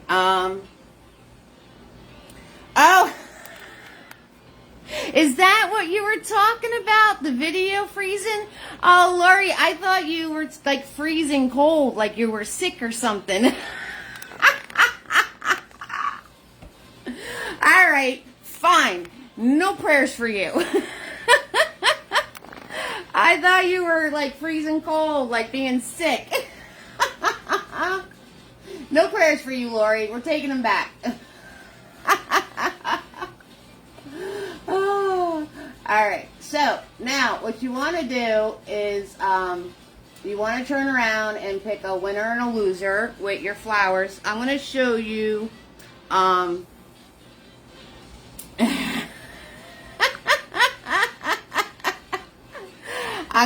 Oh! Is that what you were talking about? The video freezing? Oh, Lori, I thought you were like freezing cold, like you were sick or something. All right, fine. No prayers for you. I thought you were like freezing cold, like being sick. No prayers for you, Lori. We're taking them back. Oh, all right. So now what you want to do is you want to turn around and pick a winner and a loser with your flowers. I'm going to show you I'm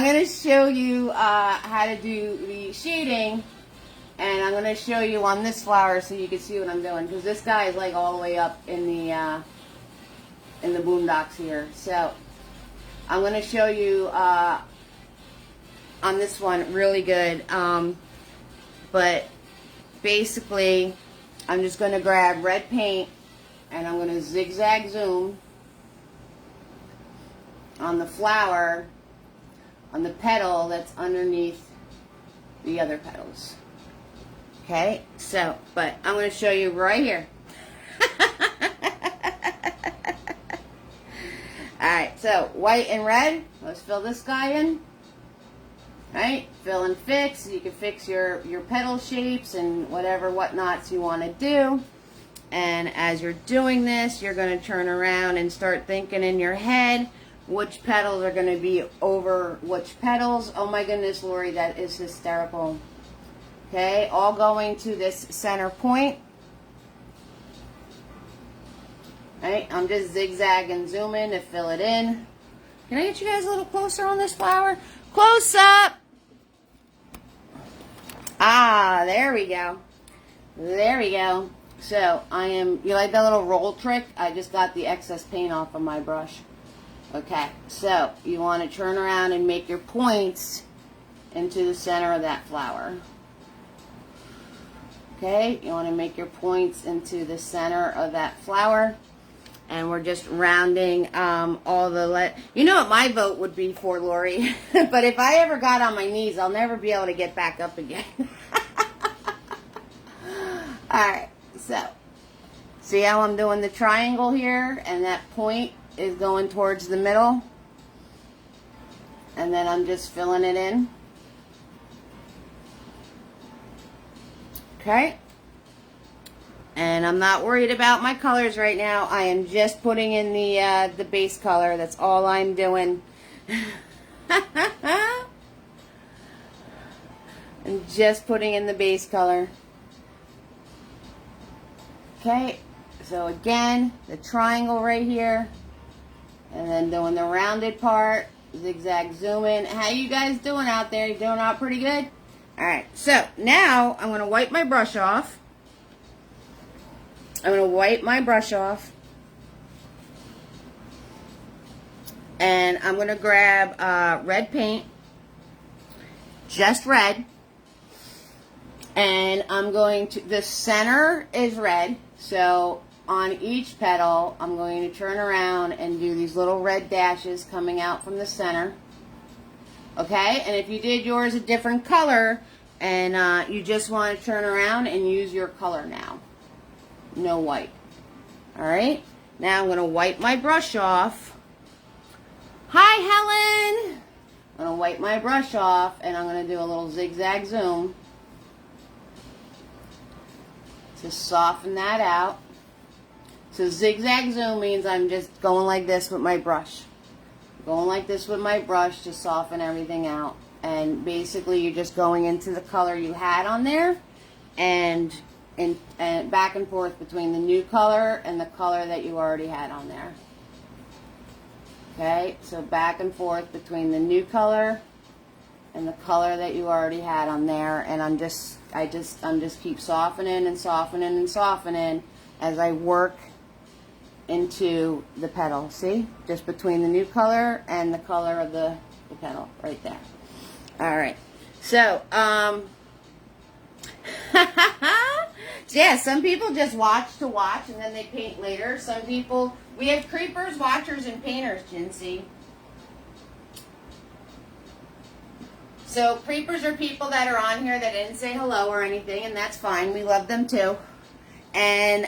going to show you how to do the shading, and I'm going to show you on this flower so you can see what I'm doing, because this guy is like all the way up in the boondocks here. So I'm going to show you on this one really good, but basically I'm just going to grab red paint and I'm going to zigzag zoom on the flower, on the petal that's underneath the other petals. Okay, so, but I'm going to show you right here. Alright, so white and red. Let's fill this guy in. Right, fill and fix. You can fix your petal shapes and whatever whatnots you want to do. And as you're doing this, you're going to turn around and start thinking in your head which petals are going to be over which petals. Oh my goodness, Lori, that is hysterical. Okay, all going to this center point. Right, I'm just zigzagging, zooming to fill it in. Can I get you guys a little closer on this flower? Close up! Ah, there we go. There we go. So, you like that little roll trick? I just got the excess paint off of my brush. Okay, so you want to turn around and make your points into the center of that flower. Okay, you want to make your points into the center of that flower. And we're just rounding all the... You know what my vote would be for, Lori? But if I ever got on my knees, I'll never be able to get back up again. Alright, so... See how I'm doing the triangle here? And that point is going towards the middle. And then I'm just filling it in. Okay. And I'm not worried about my colors right now. I am just putting in the base color. That's all I'm doing. I'm just putting in the base color. Okay. So again, the triangle right here. And then doing the rounded part. Zigzag zoom in. How you guys doing out there? You doing out pretty good? Alright. So now I'm going to wipe my brush off. I'm going to wipe my brush off, and I'm going to grab red paint, just red, and I'm going to, the center is red, so on each petal I'm going to turn around and do these little red dashes coming out from the center. Okay, and if you did yours a different color and you just want to turn around and use your color now. No white. Alright, now I'm going to wipe my brush off. Hi, Helen! I'm going to wipe my brush off and I'm going to do a little zigzag zoom to soften that out. So zigzag zoom means I'm just going like this with my brush. Going like this with my brush to soften everything out. And basically you're just going into the color you had on there and back and forth between the new color and the color that you already had on there. Okay, so back and forth between the new color and the color that you already had on there, and I'm just keep softening and softening and softening as I work into the petal. See, just between the new color and the color of the petal right there. All right, so yeah, some people just watch to watch and then they paint later. Some people, we have creepers, watchers, and painters, Jinsey. So creepers are people that are on here that didn't say hello or anything, and that's fine. We love them too. And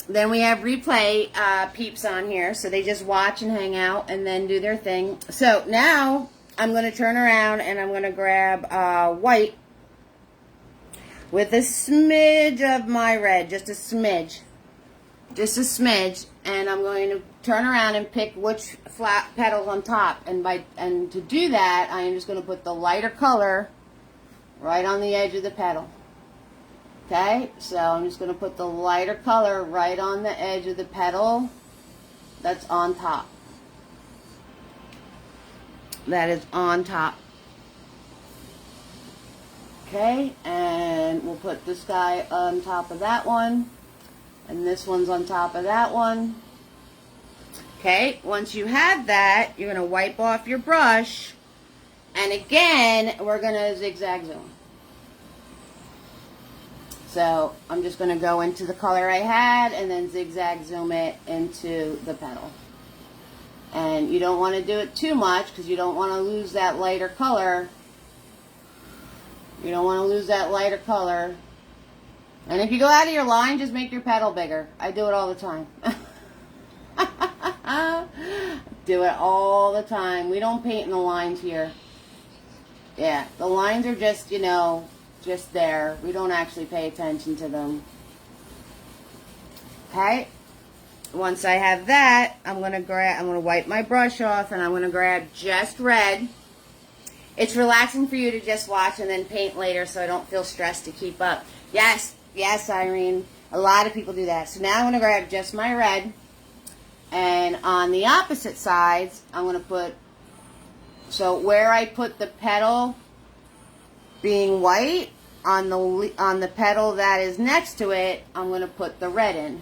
then we have replay peeps on here, so they just watch and hang out and then do their thing. So now I'm going to turn around and I'm going to grab white with a smidge of my red, just a smidge, and I'm going to turn around and pick which flat petals on top, and to do that, I am just going to put the lighter color right on the edge of the petal. Okay, so I'm just going to put the lighter color right on the edge of the petal that's on top. That is on top. Okay, and we'll put this guy on top of that one, and this one's on top of that one. Okay, once you have that, you're going to wipe off your brush, and again, we're going to zigzag zoom. So I'm just going to go into the color I had and then zigzag zoom it into the petal. And you don't want to do it too much because you don't want to lose that lighter color. You don't want to lose that lighter color. And if you go out of your line, just make your petal bigger. I do it all the time. Do it all the time. We don't paint in the lines here. Yeah, the lines are just, you know, just there. We don't actually pay attention to them. Okay. Once I have that, I'm gonna wipe my brush off and I'm gonna grab just red. It's relaxing for you to just watch and then paint later so I don't feel stressed to keep up. Yes, yes, Irene. A lot of people do that. So now I'm gonna grab just my red, and on the opposite sides, I'm gonna put, so where I put the petal being white, on the petal that is next to it, I'm going to put the red in.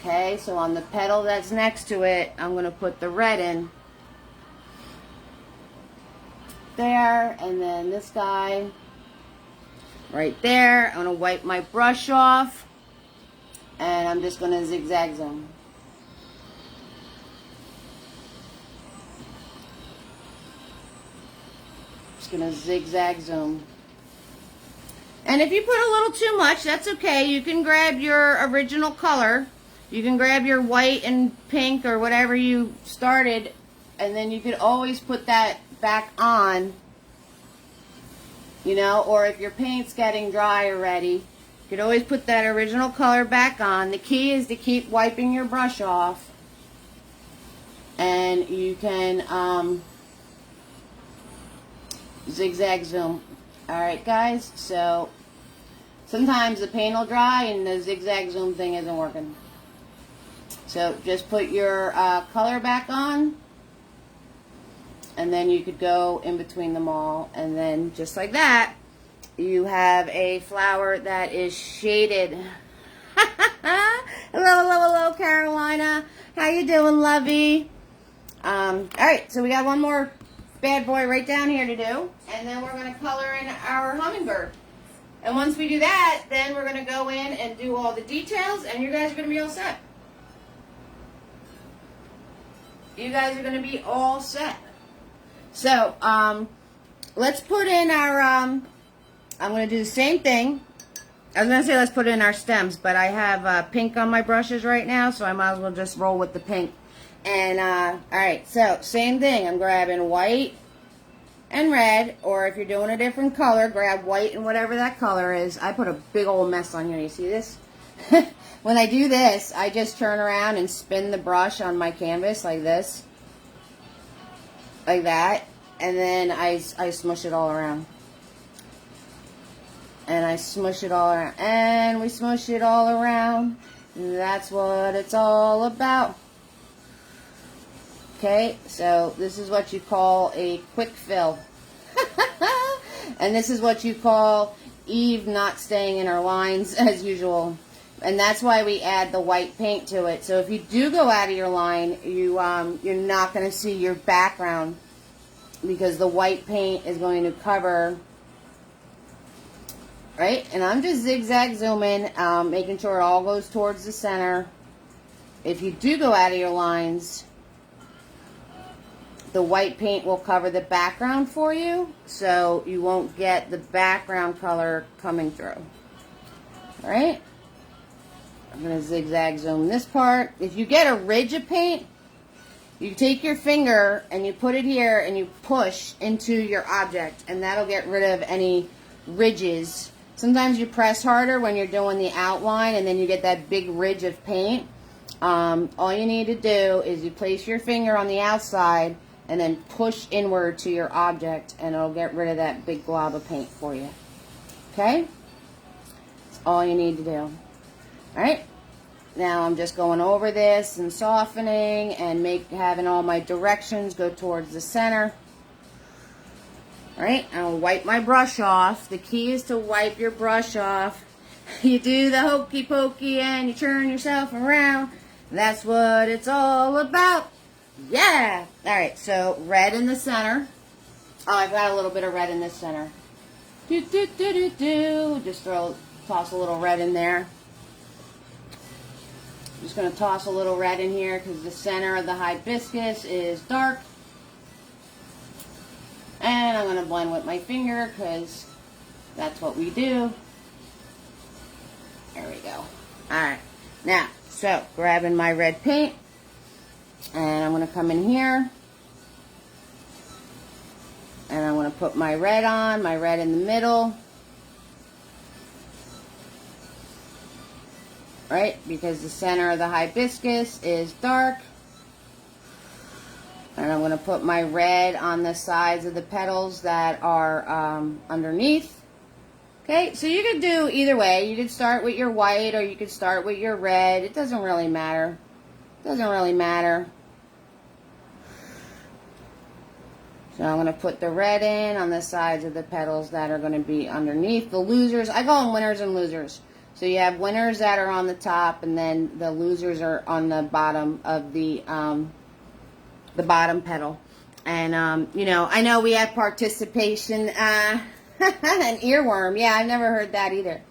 Okay, so on the petal that's next to it, I'm going to put the red in. There, and then this guy right there. I'm going to wipe my brush off, and I'm just going to zigzag zoom. Gonna zigzag zoom. And if you put a little too much, that's okay. You can grab your original color. You can grab your white and pink or whatever you started, and then you could always put that back on, you know, or if your paint's getting dry already, you could always put that original color back on. The key is to keep wiping your brush off, and you can zigzag zoom. Alright guys, so sometimes the paint will dry and the zigzag zoom thing isn't working. So just put your color back on, and then you could go in between them all, and then just like that you have a flower that is shaded. Hello, hello, hello, Carolina. How you doing, lovey? Alright, so we got one more bad boy right down here to do, and then we're going to color in our hummingbird. And once we do that, then we're going to go in and do all the details, and you guys are going to be all set. You guys are going to be all set. So, let's put in our, I'm going to do the same thing. I was going to say let's put in our stems, but I have pink on my brushes right now, so I might as well just roll with the pink. And, alright, so, same thing. I'm grabbing white and red, or if you're doing a different color, grab white and whatever that color is. I put a big old mess on here. You see this? When I do this, I just turn around and spin the brush on my canvas like this. Like that. And then I smush it all around. And I smush it all around. And we smush it all around. And that's what it's all about. Okay, so this is what you call a quick fill. And this is what you call Eve not staying in her lines as usual. And that's why we add the white paint to it. So if you do go out of your line, you're not going to see your background, because the white paint is going to cover, right? And I'm just zigzag zooming, making sure it all goes towards the center. If you do go out of your lines, the white paint will cover the background for you, so you won't get the background color coming through. Alright? I'm going to zigzag zoom this part. If you get a ridge of paint, you take your finger and you put it here and you push into your object, and that'll get rid of any ridges. Sometimes you press harder when you're doing the outline, and then you get that big ridge of paint. All you need to do is you place your finger on the outside and then push inward to your object, and it'll get rid of that big glob of paint for you. Okay? That's all you need to do. Alright? Now I'm just going over this and softening and having all my directions go towards the center. Alright, I'll wipe my brush off. The key is to wipe your brush off. You do the hokey pokey and you turn yourself around. That's what it's all about. Yeah! Alright, so red in the center. Oh, I've got a little bit of red in this center. Just toss a little red in there. I'm just going to toss a little red in here because the center of the hibiscus is dark. And I'm going to blend with my finger because that's what we do. There we go. Alright. Now, so grabbing my red paint. And I'm going to come in here. And I'm going to put my red on. My red in the middle. Right? Because the center of the hibiscus is dark. And I'm going to put my red on the sides of the petals that are underneath. Okay, so you could do either way. You could start with your white or you could start with your red. It doesn't really matter. It doesn't really matter. So I'm going to put the red in on the sides of the petals that are going to be underneath. The losers, I call them winners and losers. So you have winners that are on the top, and then the losers are on the bottom of the bottom petal. And, you know, I know we have participation, an earworm. Yeah, I've never heard that either.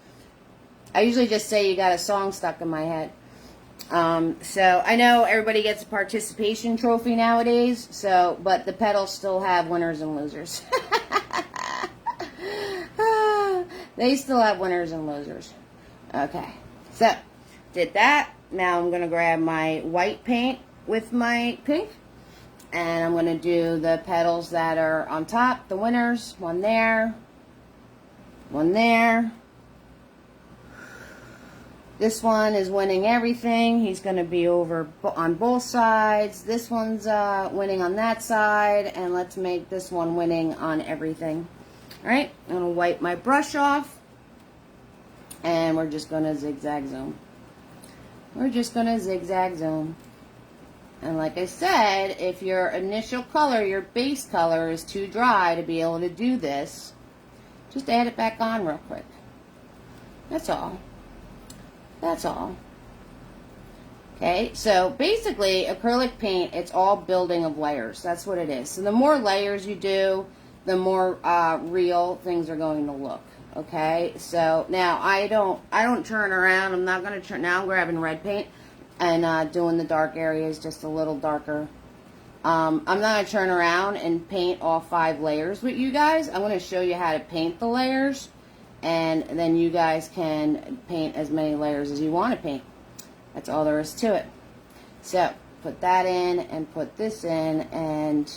I usually just say you got a song stuck in my head. So I know everybody gets a participation trophy nowadays, so, but the petals still have winners and losers. They still have winners and losers. Okay, so did that. Now I'm going to grab my white paint with my pink, and I'm going to do the petals that are on top, the winners. One there, one there. This one is winning everything. He's going to be over on both sides. This one's winning on that side, and let's make this one winning on everything. All right, I'm going to wipe my brush off. And we're just going to zigzag zoom. We're just going to zigzag zoom. And like I said, if your initial color, your base color is too dry to be able to do this, just add it back on real quick. That's all. That's all. Okay, so basically acrylic paint, it's all building of layers. That's what it is. So the more layers you do, the more real things are going to look. Okay, so now I don't turn around. I'm not going to turn. Now I'm grabbing red paint and doing the dark areas just a little darker. I'm not going to turn around and paint all 5 layers with you guys. I'm going to show you how to paint the layers, and then you guys can paint as many layers as you want to paint. That's all there is to it. So put that in and put this in, and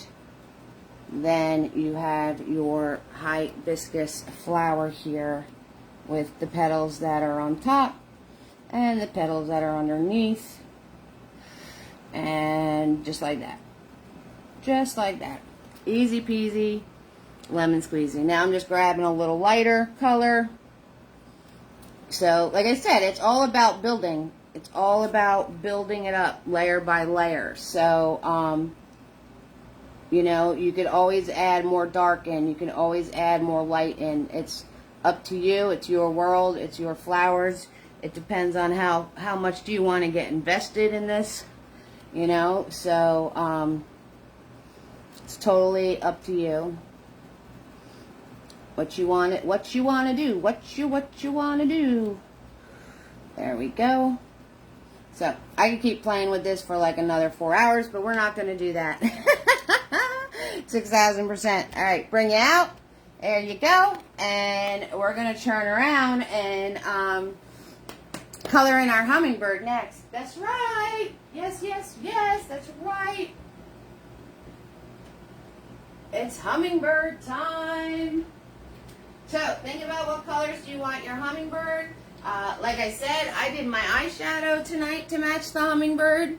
then you have your hibiscus flower here with the petals that are on top and the petals that are underneath, and just like that. Just like that. Easy peasy, lemon squeezy. Now I'm just grabbing a little lighter color. So, like I said, it's all about building. It's all about building it up layer by layer. So, you know, you could always add more dark in. You can always add more light in. It's up to you. It's your world. It's your flowers. It depends on how much do you want to get invested in this, you know. So, it's totally up to you. What you want to do. What you want to do. There we go. So, I could keep playing with this for like another 4 hours, but we're not going to do that. 6,000%. All right, bring it out. There you go. And we're going to turn around and color in our hummingbird next. That's right. Yes, yes, yes. That's right. It's hummingbird time. So, think about what colors do you want your hummingbird. Like I said, I did my eyeshadow tonight to match the hummingbird.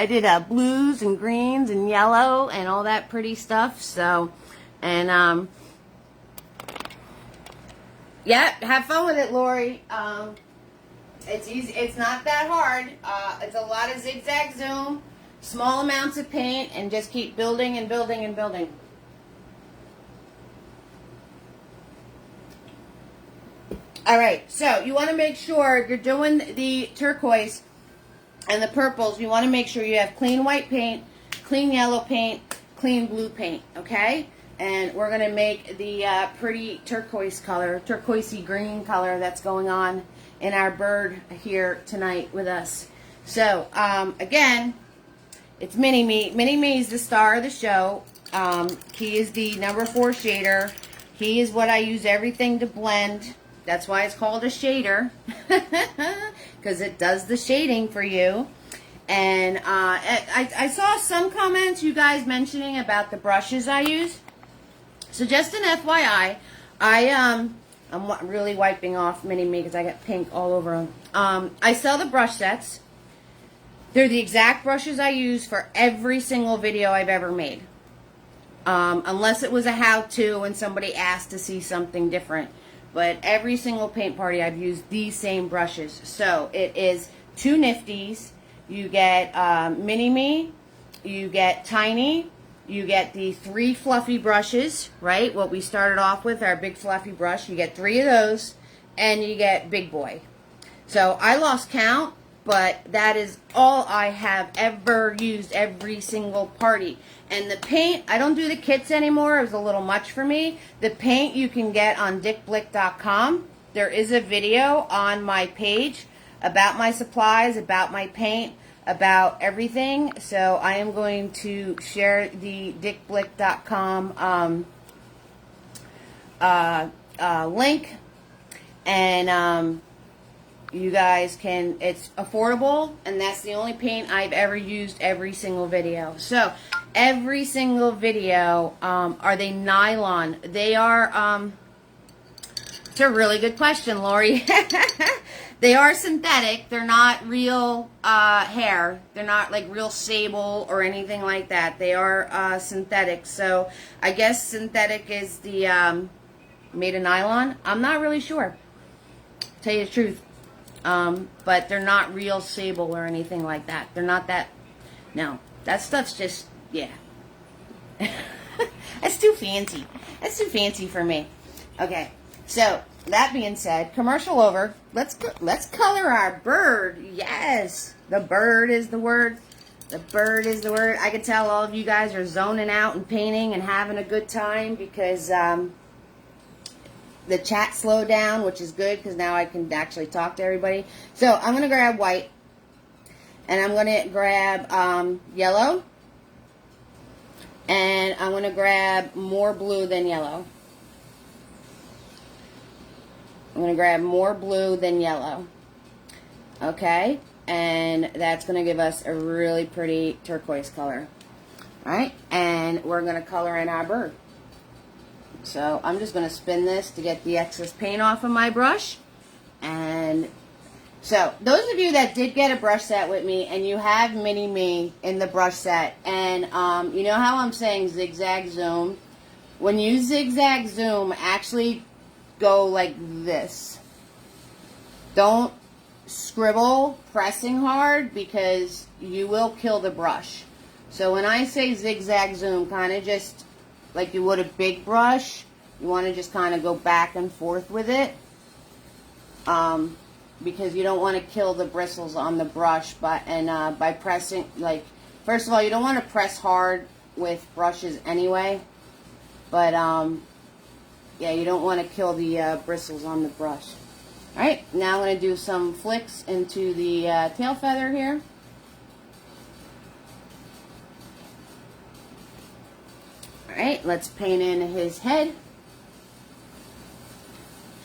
I did blues and greens and yellow and all that pretty stuff. So, and yeah, have fun with it, Lori. It's easy. It's not that hard. It's a lot of zigzag zoom, small amounts of paint, and just keep building and building and building. All right, so you want to make sure if you're doing the turquoise and the purples, you want to make sure you have clean white paint, clean yellow paint, clean blue paint, okay? And we're going to make the pretty turquoise color, turquoisey green color that's going on in our bird here tonight with us. So, again, it's Mini-Me. Mini-Me is the star of the show. He is the number 4 shader. He is what I use everything to blend. That's why it's called a shader, because it does the shading for you. And I saw some comments, you guys mentioning about the brushes I use. So just an FYI, I'm really wiping off Mini-Me because I got pink all over them. I sell the brush sets. They're the exact brushes I use for every single video I've ever made. Unless it was a how-to and somebody asked to see something different. But every single paint party I've used these same brushes. So it is 2 nifties. You get Mini-Me. You get Tiny. You get the 3 fluffy brushes, right? What we started off with, our big fluffy brush. You get 3 of those. And you get Big Boy. So I lost count, but that is all I have ever used every single party. And the paint, I don't do the kits anymore. It was a little much for me. The paint you can get on dickblick.com. There is a video on my page about my supplies, about my paint, about everything. So I am going to share the dickblick.com link. And you guys can, it's affordable, and that's the only paint I've ever used every single video. So every single video, are they nylon? They are, it's a really good question, Lori. They are synthetic. They're not real hair. They're not like real sable or anything like that. They are synthetic. So I guess synthetic is the made of nylon. I'm not really sure, tell you the truth. But they're not real sable or anything like that. They're not that, no. That stuff's just, yeah. That's too fancy. That's too fancy for me. Okay, so that being said, commercial over. Let's color our bird. Yes, the bird is the word. The bird is the word. I can tell all of you guys are zoning out and painting and having a good time because the chat slowed down, which is good because now I can actually talk to everybody. So I'm going to grab white, and I'm going to grab yellow, and I'm going to grab more blue than yellow. I'm going to grab more blue than yellow. Okay, and that's going to give us a really pretty turquoise color. All right, and we're going to color in our bird. So I'm just going to spin this to get the excess paint off of my brush. And so those of you that did get a brush set with me and you have Mini-Me in the brush set, and you know how I'm saying zigzag zoom? When you zigzag zoom, actually go like this. Don't scribble pressing hard because you will kill the brush. So when I say zigzag zoom, kind of just like you would a big brush, you want to just kind of go back and forth with it, because you don't want to kill the bristles on the brush. By pressing, like, first of all, you don't want to press hard with brushes anyway, but yeah, you don't want to kill the bristles on the brush. All right, now I'm going to do some flicks into the tail feather here. Alright, let's paint in his head.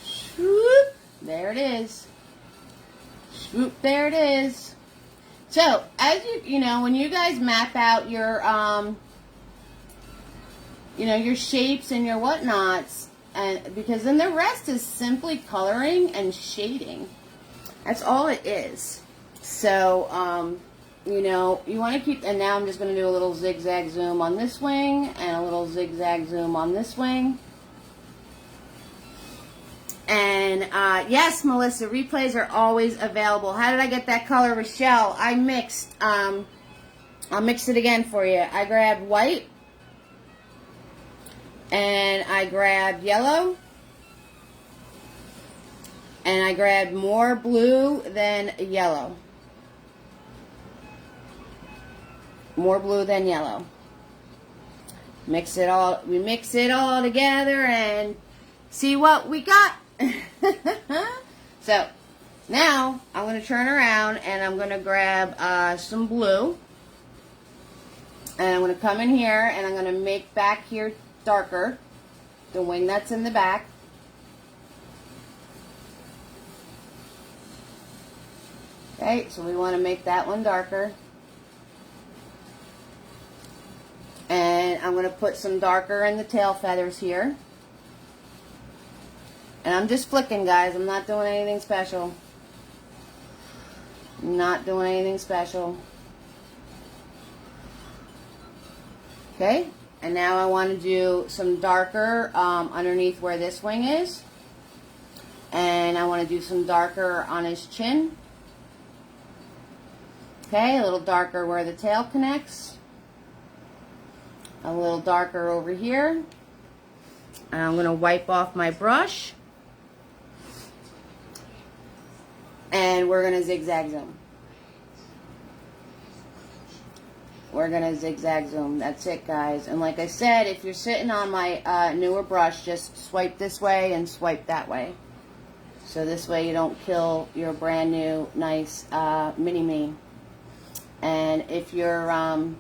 Swoop, there it is. Swoop, there it is. So, as you know, when you guys map out your, you know, your shapes and your whatnots, and because then the rest is simply coloring and shading. That's all it is. So, you know, you want to keep, and now I'm just going to do a little zigzag zoom on this wing and a little zigzag zoom on this wing. And yes, Melissa, replays are always available. How did I get that color, Rochelle? I mixed, I'll mix it again for you. I grabbed white, and I grabbed yellow, and I grabbed more blue than yellow. More blue than yellow. Mix it all, we mix it all together and see what we got. So now I'm going to turn around and I'm going to grab some blue, and I'm going to come in here and I'm going to make back here darker, the wing that's in the back. Okay, so we want to make that one darker. And I'm going to put some darker in the tail feathers here. And I'm just flicking, guys. I'm not doing anything special. Not doing anything special. Okay. And now I want to do some darker underneath where this wing is. And I want to do some darker on his chin. Okay. A little darker where the tail connects. A little darker over here. And I'm going to wipe off my brush. And we're going to zigzag zoom. We're going to zigzag zoom. That's it, guys. And like I said, if you're sitting on my newer brush, just swipe this way and swipe that way. So this way you don't kill your brand new, nice mini-me. And if you're, I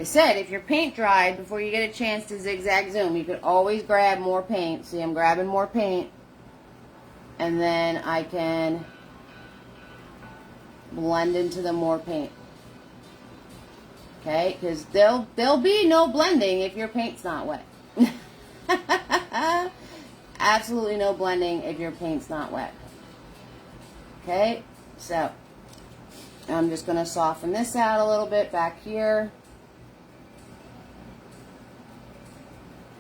said, if your paint dried before you get a chance to zigzag zoom, you could always grab more paint. See, I'm grabbing more paint. And then I can blend into the more paint. Okay, because there'll be no blending if your paint's not wet. Absolutely no blending if your paint's not wet. Okay, so I'm just going to soften this out a little bit back here.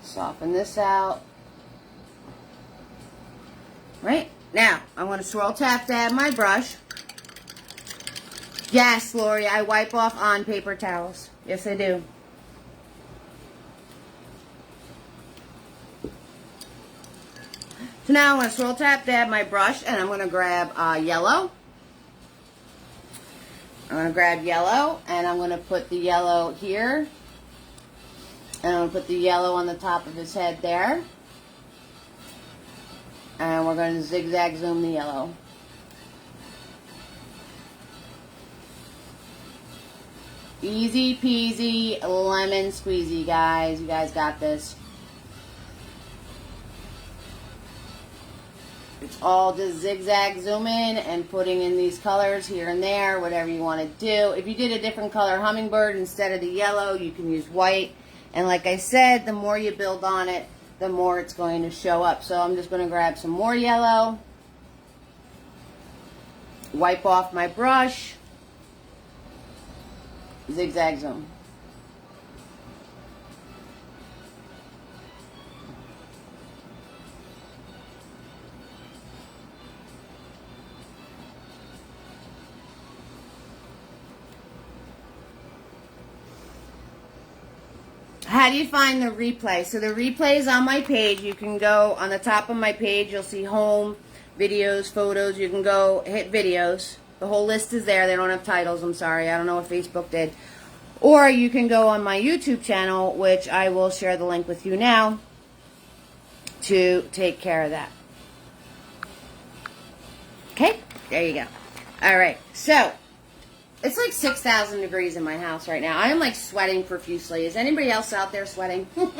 Soften this out. Right? Now, I want to swirl tap dab my brush. Yes, Lori, I wipe off on paper towels. Yes, I do. So now I'm going to swirl tap dab my brush, and I'm going to grab yellow. I'm going to grab yellow, and I'm going to put the yellow here. And I'm going to put the yellow on the top of his head there. And we're going to zigzag zoom the yellow. Easy peasy, lemon squeezy, guys. You guys got this. It's all just zigzag zooming and putting in these colors here and there, whatever you want to do. If you did a different color hummingbird instead of the yellow, you can use white. And like I said, the more you build on it, the more it's going to show up. So I'm just going to grab some more yellow, wipe off my brush, zigzag zoom. How do you find the replay? So the replay is on my page. You can go on the top of my page. You'll see home, videos, photos. You can go hit videos. The whole list is there. They don't have titles. I'm sorry. I don't know what Facebook did. Or you can go on my YouTube channel, which I will share the link with you now to take care of that. Okay? There you go. All right. So it's like 6,000 degrees in my house right now. I am like sweating profusely. Is anybody else out there sweating? All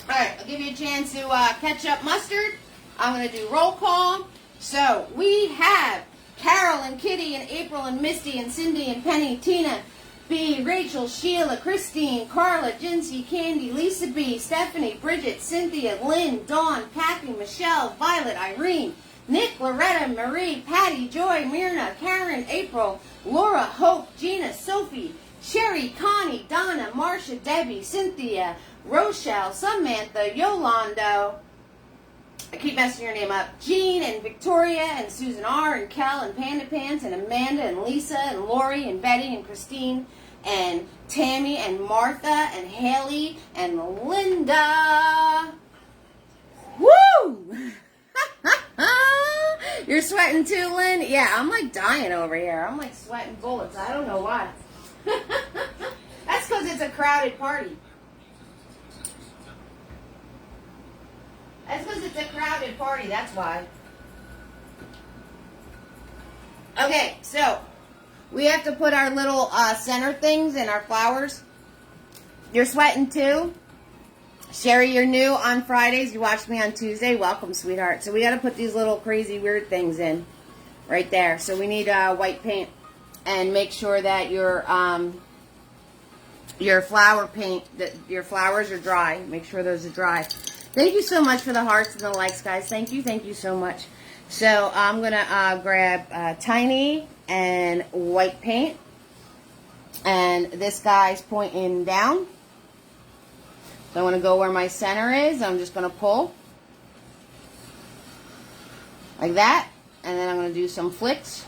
right, I'll give you a chance to catch up mustard. I'm going to do roll call. So we have Carol and Kitty and April and Misty and Cindy and Penny, Tina, B, Rachel, Sheila, Christine, Carla, Jinsey, Candy, Lisa B, Stephanie, Bridget, Cynthia, Lynn, Dawn, Kathy, Michelle, Violet, Irene, Nick, Loretta, Marie, Patty, Joy, Myrna, Karen, April, Laura, Hope, Gina, Sophie, Sherry, Connie, Donna, Marcia, Debbie, Cynthia, Rochelle, Samantha, Yolando. I keep messing your name up. Jean and Victoria and Susan R. and Kel and Panda Pants and Amanda and Lisa and Lori and Betty and Christine and Tammy and Martha and Haley and Linda. Woo! You're sweating too, Lynn? Yeah, I'm like dying over here. I'm like sweating bullets. I don't know why. That's because it's a crowded party. That's because it's a crowded party. That's why. Okay, so we have to put our little center things in our flowers. You're sweating too? Sherry, you're new on Fridays. You watched me on Tuesday. Welcome, sweetheart. So we got to put these little crazy weird things in right there. So we need white paint, and make sure that your flower paint, that your flowers are dry. Make sure those are dry. Thank you so much for the hearts and the likes, guys. Thank you so much. So I'm gonna grab tiny and white paint, and this guy's pointing down. So I want to go where my center is. I'm just going to pull like that, and then I'm going to do some flicks.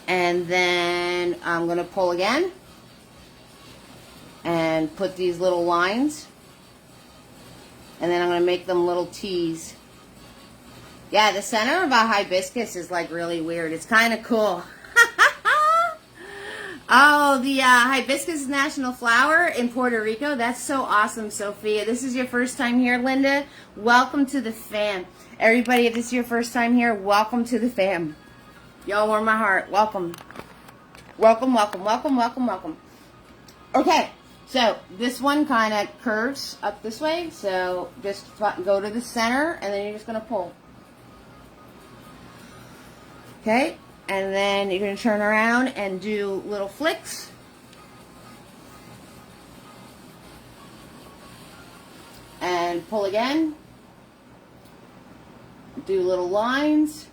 And then I'm going to pull again and put these little lines, and then I'm going to make them little T's. Yeah, the center of a hibiscus is like really weird. It's kind of cool. Oh, the hibiscus national flower in Puerto Rico. That's so awesome, Sophia. This is your first time here, Linda. Welcome to the fam. Everybody, if this is your first time here, welcome to the fam. Y'all warm my heart. Welcome. Welcome, welcome, welcome, welcome, welcome. Okay, so this one kind of curves up this way. So just go to the center, and then you're just going to pull. Okay. And then you're going to turn around and do little flicks. And pull again. Do little lines.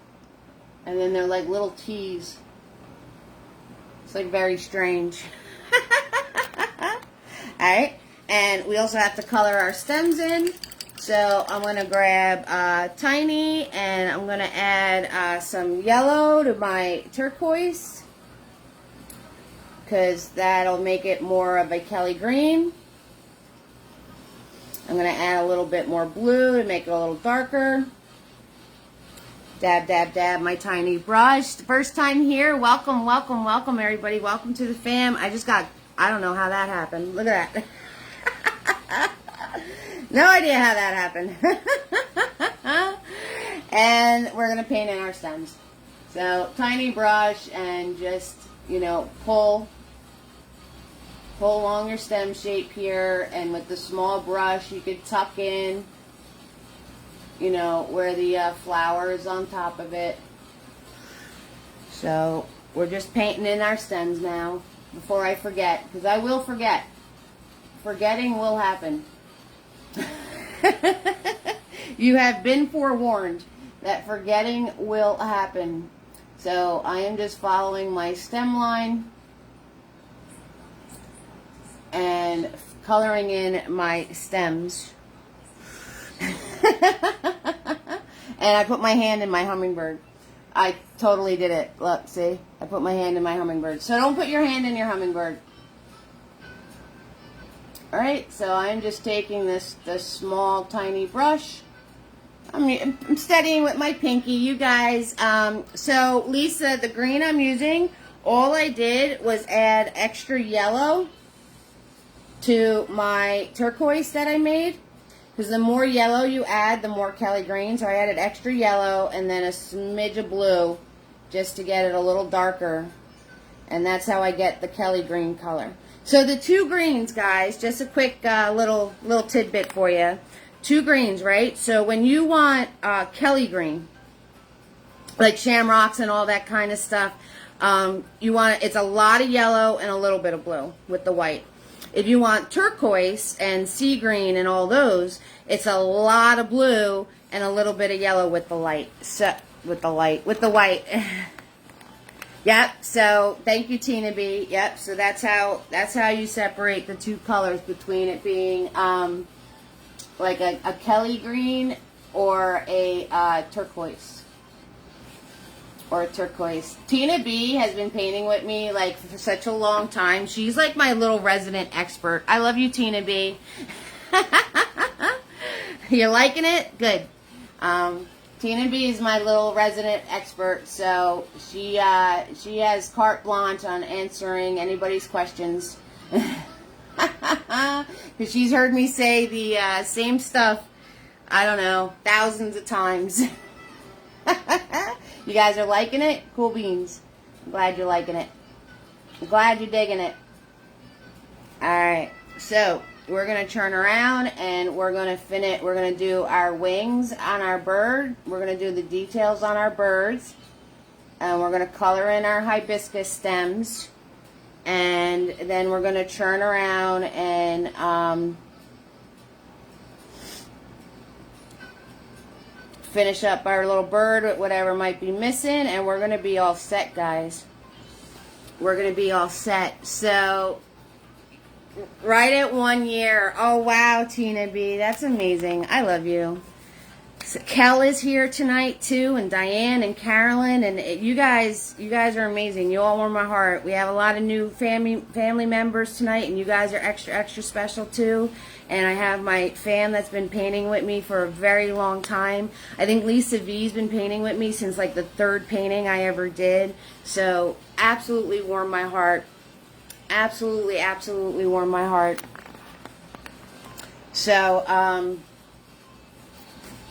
And then they're like little T's. It's like very strange. Alright. And we also have to color our stems in. So I'm going to grab tiny, and I'm going to add some yellow to my turquoise, because that'll make it more of a Kelly green. I'm going to add a little bit more blue to make it a little darker. Dab, dab, dab my tiny brush. First time here, welcome, welcome, welcome everybody. Welcome to the fam. I don't know how that happened. Look at that. No idea how that happened. And we're going to paint in our stems. So, tiny brush, and just, you know, pull along your stem shape here. And with the small brush, you could tuck in, you know, where the flower is on top of it. So, we're just painting in our stems now, before I forget. Because I will forget. Forgetting will happen. You have been forewarned that forgetting will happen. So I am just following my stem line and coloring in my stems. And I put my hand in my hummingbird. I totally did it. Look, see? I put my hand in my hummingbird. So don't put your hand in your hummingbird. Alright, so I'm just taking this small, tiny brush. I'm steadying with my pinky, you guys. So, Lisa, the green I'm using, all I did was add extra yellow to my turquoise that I made. Because the more yellow you add, the more Kelly green. So I added extra yellow and then a smidge of blue just to get it a little darker. And that's how I get the Kelly green color. So the two greens, guys, just a quick little tidbit for you. Two greens, right? So when you want Kelly green, like shamrocks and all that kind of stuff, it's a lot of yellow and a little bit of blue with the white. If you want turquoise and sea green and all those, it's a lot of blue and a little bit of yellow with the light. So, with the white. Yep, so thank you, Tina B. Yep, so that's how you separate the two colors between it being like a Kelly green or a turquoise. Or a turquoise. Tina B has been painting with me like for such a long time. She's like my little resident expert. I love you, Tina B. You're liking it? Good. Tina B is my little resident expert, so she has carte blanche on answering anybody's questions. Because she's heard me say the same stuff, I don't know, thousands of times. You guys are liking it? Cool beans. I'm glad you're liking it. I'm glad you're digging it. Alright, so we're going to turn around and we're going to finish. We're going to do our wings on our bird. We're going to do the details on our birds. And we're going to color in our hibiscus stems. And then we're going to turn around and finish up our little bird with whatever might be missing. And we're going to be all set, guys. We're going to be all set. So right at 1 year. Oh, wow, Tina B. That's amazing. I love you. So Kel is here tonight, too, and Diane and Carolyn. And you guys are amazing. You all warm my heart. We have a lot of new family members tonight, and you guys are extra, extra special, too. And I have my fan that's been painting with me for a very long time. I think Lisa V's been painting with me since, like, the 3rd painting I ever did. So absolutely warm my heart. Absolutely, absolutely warm my heart. So, I'm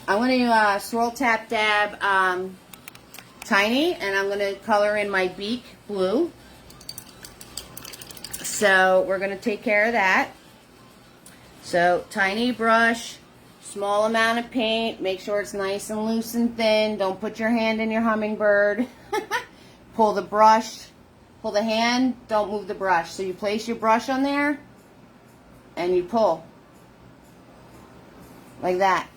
going to swirl, tap, dab Tiny, and I'm going to color in my beak blue. So, we're going to take care of that. So, tiny brush, small amount of paint. Make sure it's nice and loose and thin. Don't put your hand in your hummingbird. Pull the brush. Pull the hand, don't move the brush. So you place your brush on there, and you pull. Like that.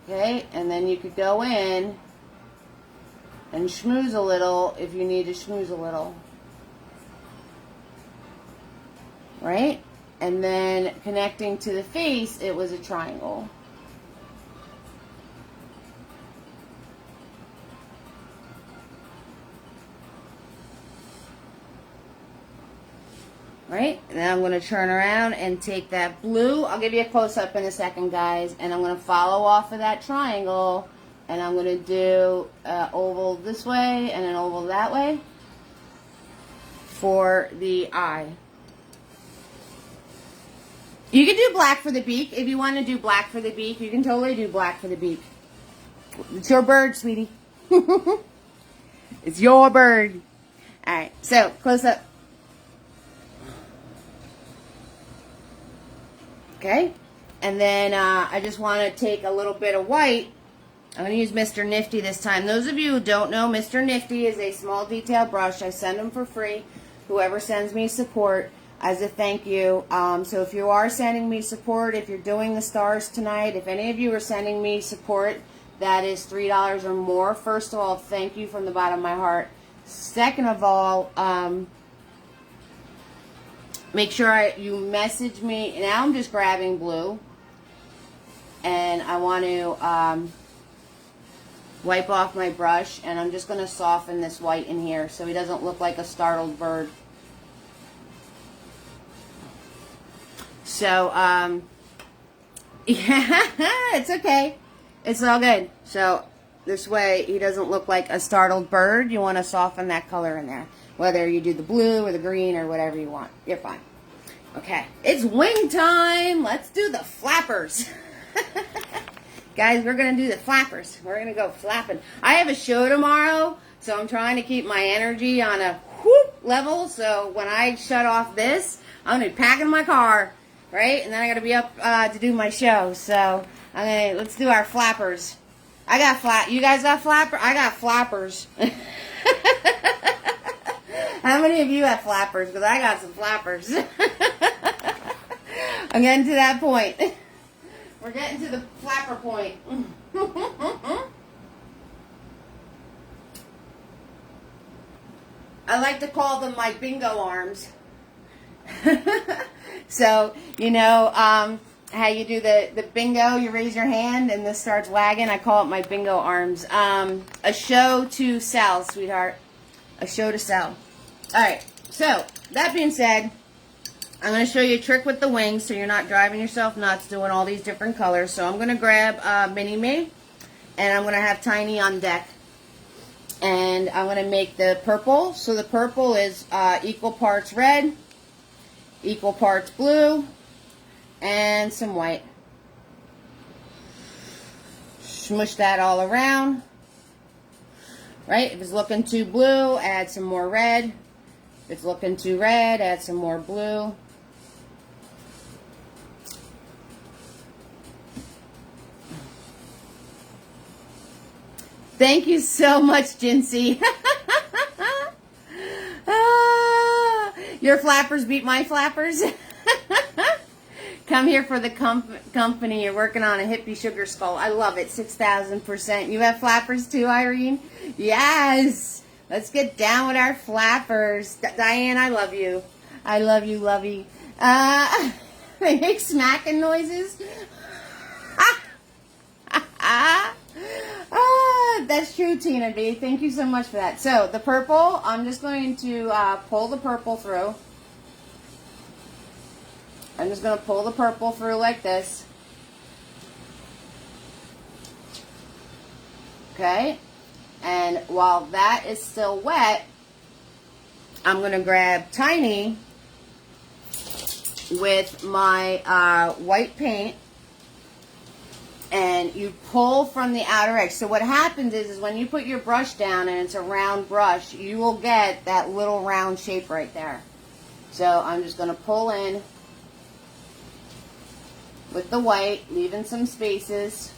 Okay, and then you could go in and schmooze a little if you need to schmooze a little. Right? And then connecting to the face, it was a triangle. Right? And then I'm going to turn around and take that blue. I'll give you a close-up in a second, guys. And I'm going to follow off of that triangle. And I'm going to do oval this way and an oval that way for the eye. You can do black for the beak. If you want to do black for the beak, you can totally do black for the beak. It's your bird, sweetie. It's your bird. All right. So, close-up. Okay, and then I just want to take a little bit of white. I'm going to use Mr. Nifty this time. Those of you who don't know, Mr. Nifty is a small detail brush. I send them for free. Whoever sends me support as a thank you. So if you are sending me support, if you're doing the stars tonight, if any of you are sending me support that is $3 or more, first of all, thank you from the bottom of my heart. Second of all, make sure you message me. Now I'm just grabbing blue. And I want to wipe off my brush. And I'm just going to soften this white in here so he doesn't look like a startled bird. So, yeah, it's okay. It's all good. So, this way he doesn't look like a startled bird. You want to soften that color in there. Whether you do the blue or the green or whatever you want. You're fine. Okay, it's wing time. Let's do the flappers. Guys, we're going to do the flappers. We're going to go flapping. I have a show tomorrow, so I'm trying to keep my energy on a whoop level. So when I shut off this, I'm going to be packing my car, right? And then I got to be up to do my show. So let's do our flappers. I got You guys got flapper? I got flappers. How many of you have flappers? Because I got some flappers. I'm getting to that point. We're getting to the flapper point. I like to call them my bingo arms. So, you know, how you do the bingo, you raise your hand and this starts wagging. I call it my bingo arms. A show to sell, sweetheart. A show to sell. Alright, so, that being said, I'm going to show you a trick with the wings so you're not driving yourself nuts doing all these different colors. So I'm going to grab Mini Me and I'm going to have Tiny on deck. And I'm going to make the purple. So the purple is equal parts red, equal parts blue, and some white. Smush that all around. Right? If it's looking too blue, add some more red. If it's looking too red, add some more blue. Thank you so much, Jinsey. Your flappers beat my flappers. Come here for the company. You're working on a hippie sugar skull. I love it. 6,000%. You have flappers too, Irene? Yes. Let's get down with our flappers. Diane, I love you. I love you, lovey. They make smacking noises. That's true, Tina B. Thank you so much for that. So, the purple, I'm just going to pull the purple through. I'm just going to pull the purple through like this. Okay. And while that is still wet, I'm going to grab Tiny with my white paint. And you pull from the outer edge. So what happens is when you put your brush down and it's a round brush, you will get that little round shape right there. So I'm just going to pull in with the white, leaving some spaces.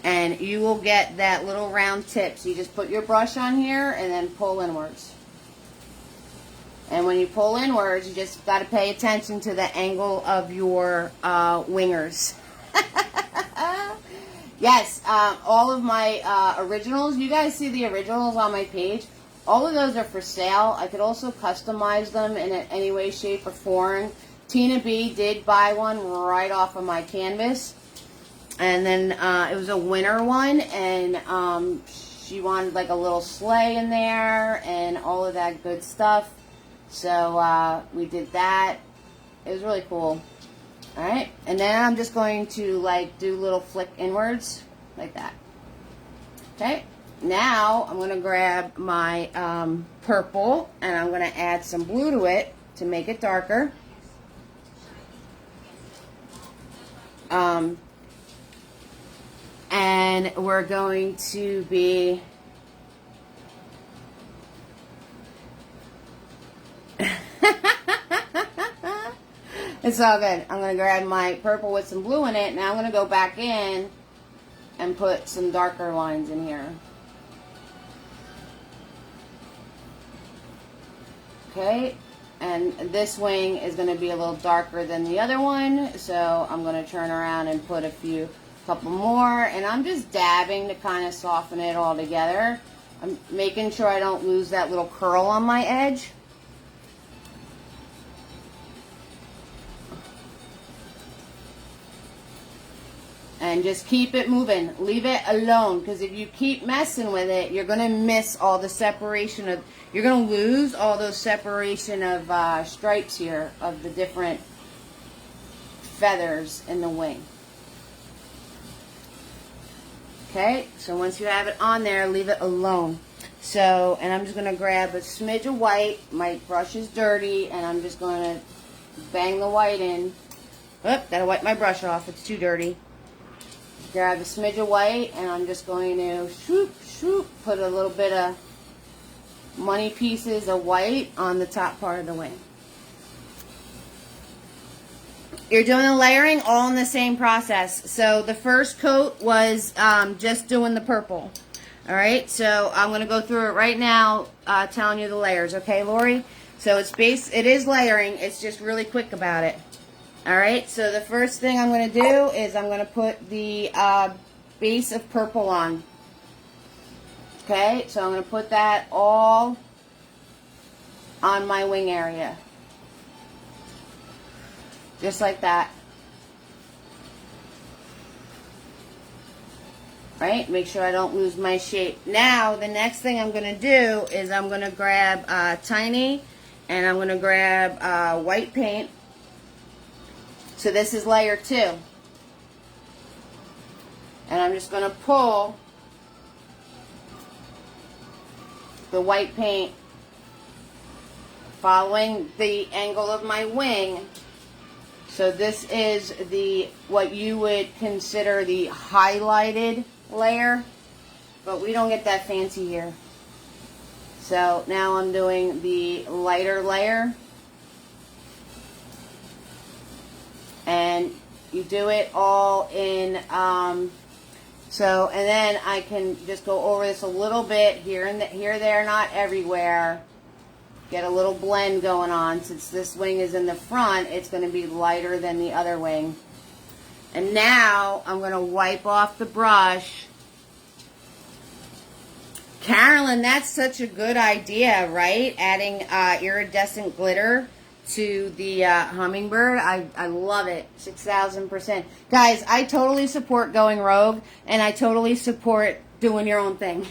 And you will get that little round tip. So you just put your brush on here and then pull inwards. And when you pull inwards, you just got to pay attention to the angle of your wingers. Yes, all of my originals, you guys see the originals on my page. All of those are for sale. I could also customize them in any way, shape, or form. Tina B did buy one right off of my canvas. And then it was a winter one, and she wanted like a little sleigh in there and all of that good stuff. So we did that. It was really cool. Alright, and then I'm just going to like do little flick inwards like that. Okay, now I'm going to grab my purple and I'm going to add some blue to it to make it darker. And we're going to be it's all good. I'm going to grab my purple with some blue in it. Now I'm going to go back in and put some darker lines in here. Okay. And this wing is going to be a little darker than the other one. So I'm going to turn around and put couple more. And I'm just dabbing to kind of soften it all together. I'm making sure I don't lose that little curl on my edge. And just keep it moving. Leave it alone. Because if you keep messing with it, you're going to miss all the separation of... You're going to lose all those separation of stripes here. Of the different feathers in the wing. Okay? So once you have it on there, leave it alone. So, and I'm just going to grab a smidge of white. My brush is dirty. And I'm just going to bang the white in. Oop, gotta wipe my brush off. It's too dirty. Grab a smidge of white, and I'm just going to swoop, swoop, put a little bit of money pieces of white on the top part of the wing. You're doing the layering all in the same process. So the first coat was just doing the purple. Alright, so I'm going to go through it right now telling you the layers. Okay, Lori? So it is layering. It's just really quick about it. All right, so the first thing I'm going to do is I'm going to put the base of purple on. Okay, so I'm going to put that all on my wing area. Just like that. Right, make sure I don't lose my shape. Now, the next thing I'm going to do is I'm going to grab Tiny, and I'm going to grab white paint. So this is layer 2. And I'm just going to pull the white paint following the angle of my wing. So this is what you would consider the highlighted layer, but we don't get that fancy here. So now I'm doing the lighter layer. And you do it all in, and then I can just go over this a little bit here and there, not everywhere. Get a little blend going on. Since this wing is in the front, it's going to be lighter than the other wing. And now I'm going to wipe off the brush. Carolyn, that's such a good idea, right? Adding iridescent glitter to the Hummingbird. I love it. 6,000%. Guys, I totally support going rogue, and I totally support doing your own thing.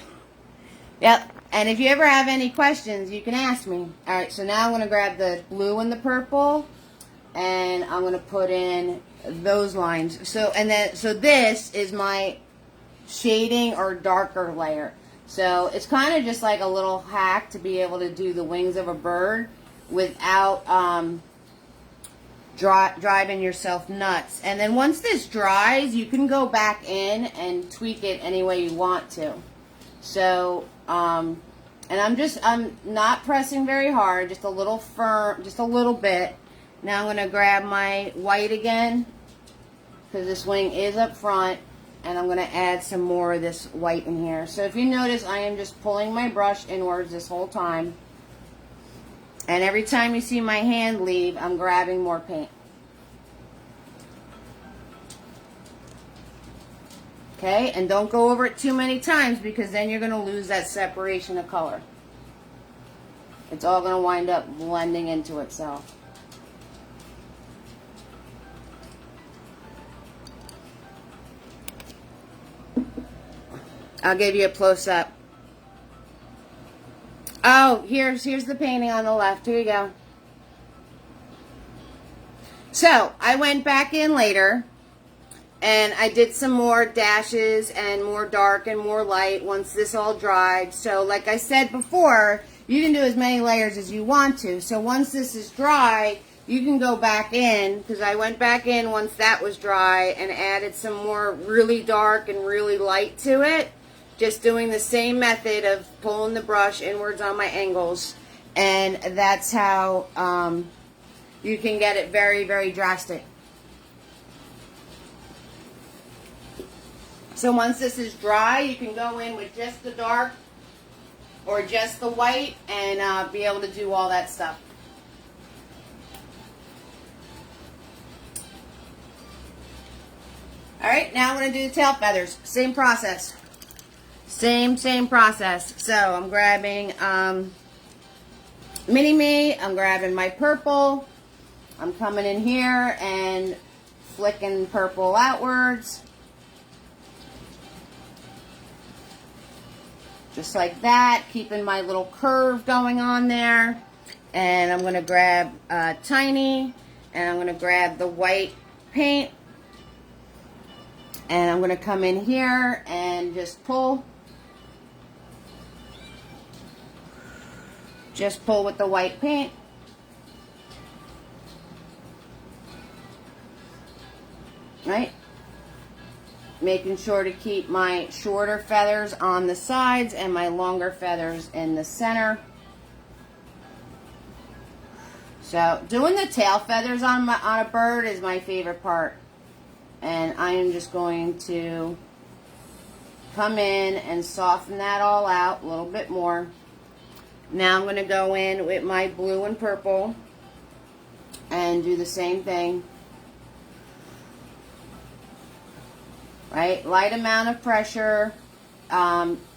Yep. And if you ever have any questions, you can ask me. All right, so now I'm going to grab the blue and the purple, and I'm going to put in those lines. So this is my shading or darker layer. So it's kind of just like a little hack to be able to do the wings of a bird without driving yourself nuts. And then once this dries, you can go back in and tweak it any way you want to. So, and I'm not pressing very hard, just a little firm, just a little bit. Now I'm going to grab my white again, because this wing is up front, and I'm going to add some more of this white in here. So if you notice, I am just pulling my brush inwards this whole time. And every time you see my hand leave, I'm grabbing more paint. Okay, and don't go over it too many times, because then you're going to lose that separation of color. It's all going to wind up blending into itself. I'll give you a close-up. Oh, here's the painting on the left. Here you go. So, I went back in later, and I did some more dashes and more dark and more light once this all dried. So, like I said before, you can do as many layers as you want to. So, once this is dry, you can go back in, because I went back in once that was dry and added some more really dark and really light to it. Just doing the same method of pulling the brush inwards on my angles, and that's how you can get it very, very drastic. So once this is dry, you can go in with just the dark or just the white and be able to do all that stuff. Alright, now I'm going to do the tail feathers. Same process. Same process. So I'm grabbing Mini-Me. I'm grabbing my purple. I'm coming in here and flicking purple outwards. Just like that. Keeping my little curve going on there. And I'm going to grab Tiny. And I'm going to grab the white paint. And I'm going to come in here and just pull. Just pull with the white paint. Right? Making sure to keep my shorter feathers on the sides and my longer feathers in the center. So, doing the tail feathers on a bird is my favorite part. And I am just going to come in and soften that all out a little bit more. Now I'm going to go in with my blue and purple and do the same thing. Right? Light amount of pressure.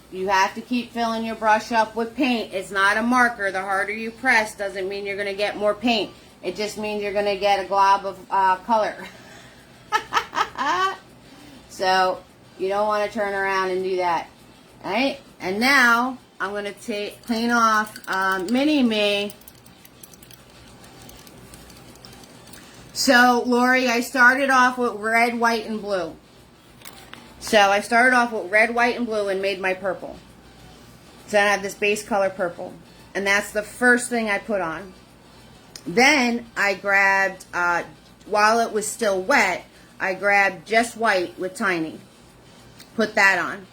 You have to keep filling your brush up with paint. It's not a marker. The harder you press doesn't mean you're going to get more paint. It just means you're going to get a glob of color. So you don't want to turn around and do that. All right? And now I'm going to clean off Mini Me. So, Lori, I started off with red, white, and blue. So I started off with red, white, and blue and made my purple. So I have this base color purple. And that's the first thing I put on. Then I grabbed, while it was still wet, I grabbed just white with Tiny. Put that on.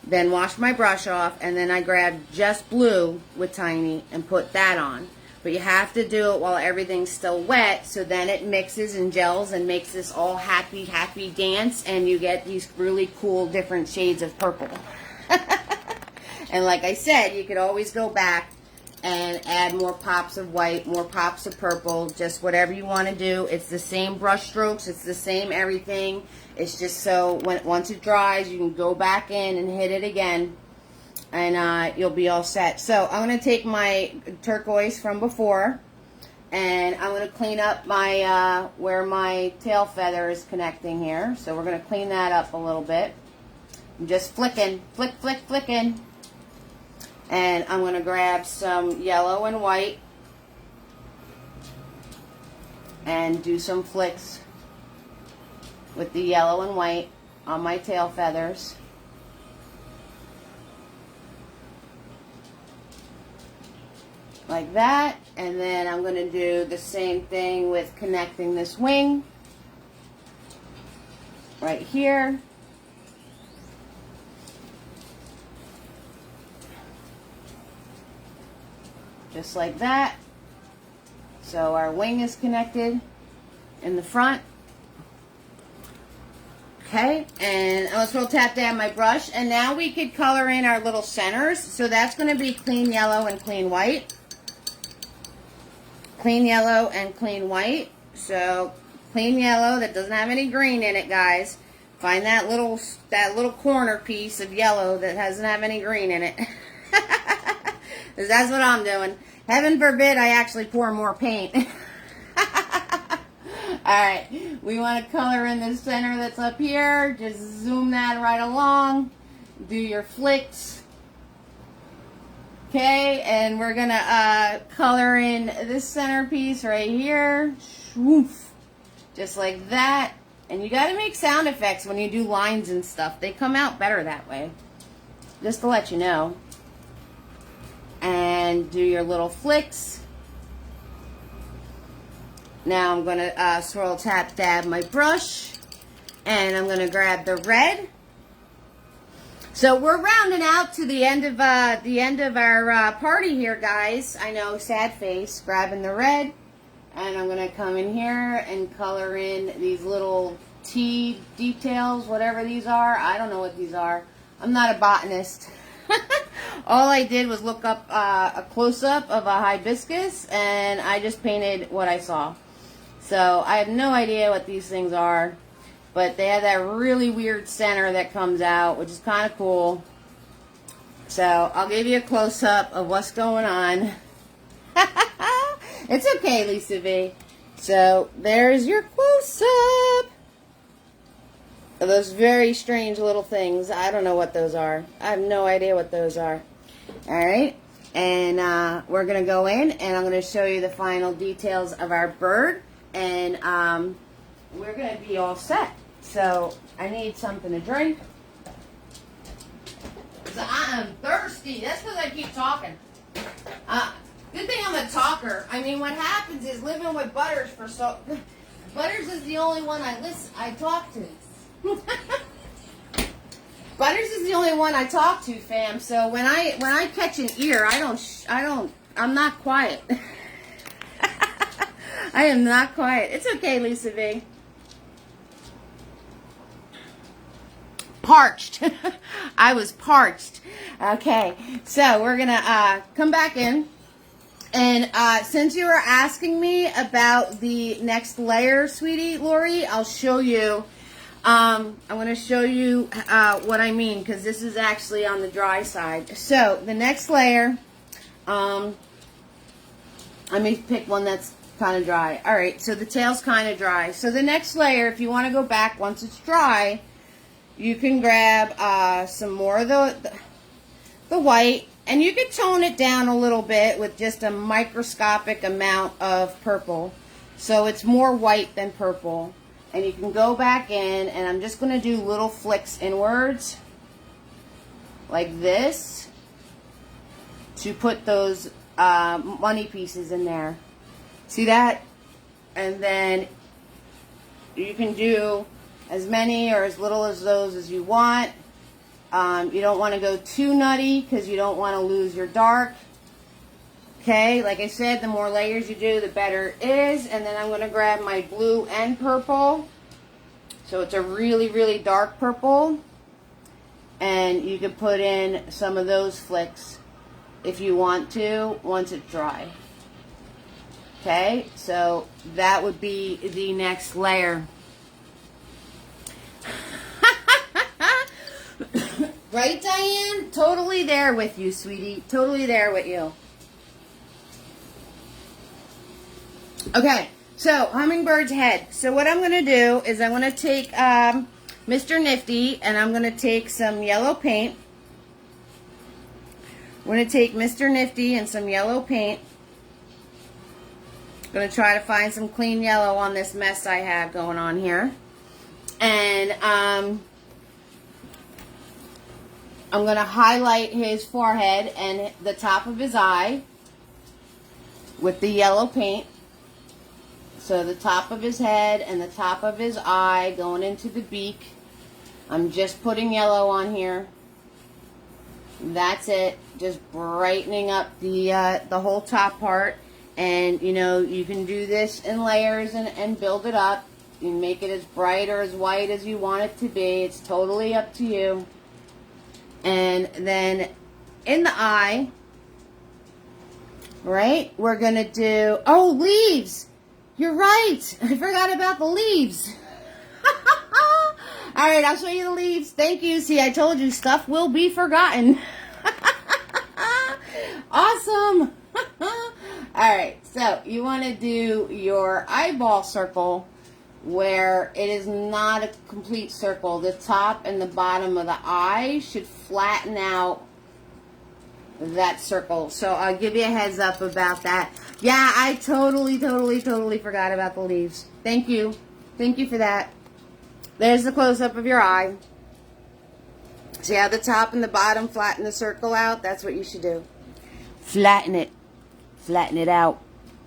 Then washed my brush off, and then I grabbed just blue with Tiny and put that on. But you have to do it while everything's still wet, so then it mixes and gels and makes this all happy, happy dance, and you get these really cool different shades of purple. And like I said, you could always go back and add more pops of white, more pops of purple, just whatever you want to do. It's the same brush strokes, it's the same everything. It's just so once it dries, you can go back in and hit it again. And you'll be all set. So I'm going to take my turquoise from before, and I'm going to clean up my where my tail feather is connecting here. So we're going to clean that up a little bit. I'm just flicking, flicking. And I'm going to grab some yellow and white and do some flicks with the yellow and white on my tail feathers. Like that, and then I'm going to do the same thing with connecting this wing right here. Just like that. So our wing is connected in the front. Okay, and I'm going to tap down my brush, and now we could color in our little centers. So that's going to be clean yellow and clean white. Clean yellow and clean white. So clean yellow that doesn't have any green in it, guys. Find that little corner piece of yellow that doesn't have any green in it. Because that's what I'm doing. Heaven forbid I actually pour more paint. Alright, we want to color in the center that's up here. Just zoom that right along. Do your flicks. Okay, and we're going to color in this centerpiece right here. Swoof. Just like that. And you got to make sound effects when you do lines and stuff. They come out better that way. Just to let you know. And do your little flicks. Now I'm going to swirl, tap, dab my brush. And I'm going to grab the red. So we're rounding out to the end of our party here, guys. I know, sad face. Grabbing the red, and I'm gonna come in here and color in these little T details, whatever these are. I don't know what these are. I'm not a botanist. All I did was look up a close-up of a hibiscus, and I just painted what I saw. So I have no idea what these things are. But they have that really weird center that comes out, which is kind of cool. So I'll give you a close-up of what's going on. It's okay, Lisa V. So there's your close-up of those very strange little things. I don't know what those are. I have no idea what those are. All right. And we're going to go in, and I'm going to show you the final details of our bird. And we're going to be all set. So I need something to drink. I am thirsty. That's because I keep talking. Good thing I'm a talker. I mean, what happens is living with Butters for so... Butters is the only one I talk to. Butters is the only one I talk to, fam. So when I catch an ear, I'm not quiet. I am not quiet. It's okay, Lisa V. parched. I was parched. Okay, so we're gonna come back in. And since you were asking me about the next layer, sweetie Lori, I'll show you. I'm going to show you what I mean, because this is actually on the dry side. So the next layer, let me pick one that's kind of dry. All right, so the tail's kind of dry. So the next layer, if you want to go back once it's dry, you can grab some more of the white. And you can tone it down a little bit with just a microscopic amount of purple. So it's more white than purple. And you can go back in, and I'm just going to do little flicks inwards, like this, to put those money pieces in there. See that? And then you can do as many or as little as those as you want. You don't want to go too nutty because you don't want to lose your dark. Okay, like I said, the more layers you do, the better it is. And then I'm going to grab my blue and purple. So it's a really, really dark purple. And you can put in some of those flicks if you want to once it's dry. Okay, so that would be the next layer. Right, Diane? Totally there with you, sweetie. Totally there with you. Okay, so Hummingbird's head. So what I'm going to do is I'm going to take Mr. Nifty, and I'm going to take some yellow paint. I'm going to take Mr. Nifty and some yellow paint. I'm going to try to find some clean yellow on this mess I have going on here. And I'm going to highlight his forehead and the top of his eye with the yellow paint. So the top of his head and the top of his eye going into the beak. I'm just putting yellow on here. That's it. Just brightening up the whole top part. And, you know, you can do this in layers and build it up. You can make it as bright or as white as you want it to be. It's totally up to you. And then in the eye, right, we're going to do, oh, leaves. You're right. I forgot about the leaves. All right, I'll show you the leaves. Thank you. See, I told you stuff will be forgotten. Awesome. All right, so you want to do your eyeball circle where it is not a complete circle. The top and the bottom of the eye should flatten out that circle. So I'll give you a heads up about that. Yeah, I totally forgot about the leaves. Thank you. Thank you for that. There's the close-up of your eye. See how the top and the bottom flatten the circle out? That's what you should do. Flatten it. Flatten it out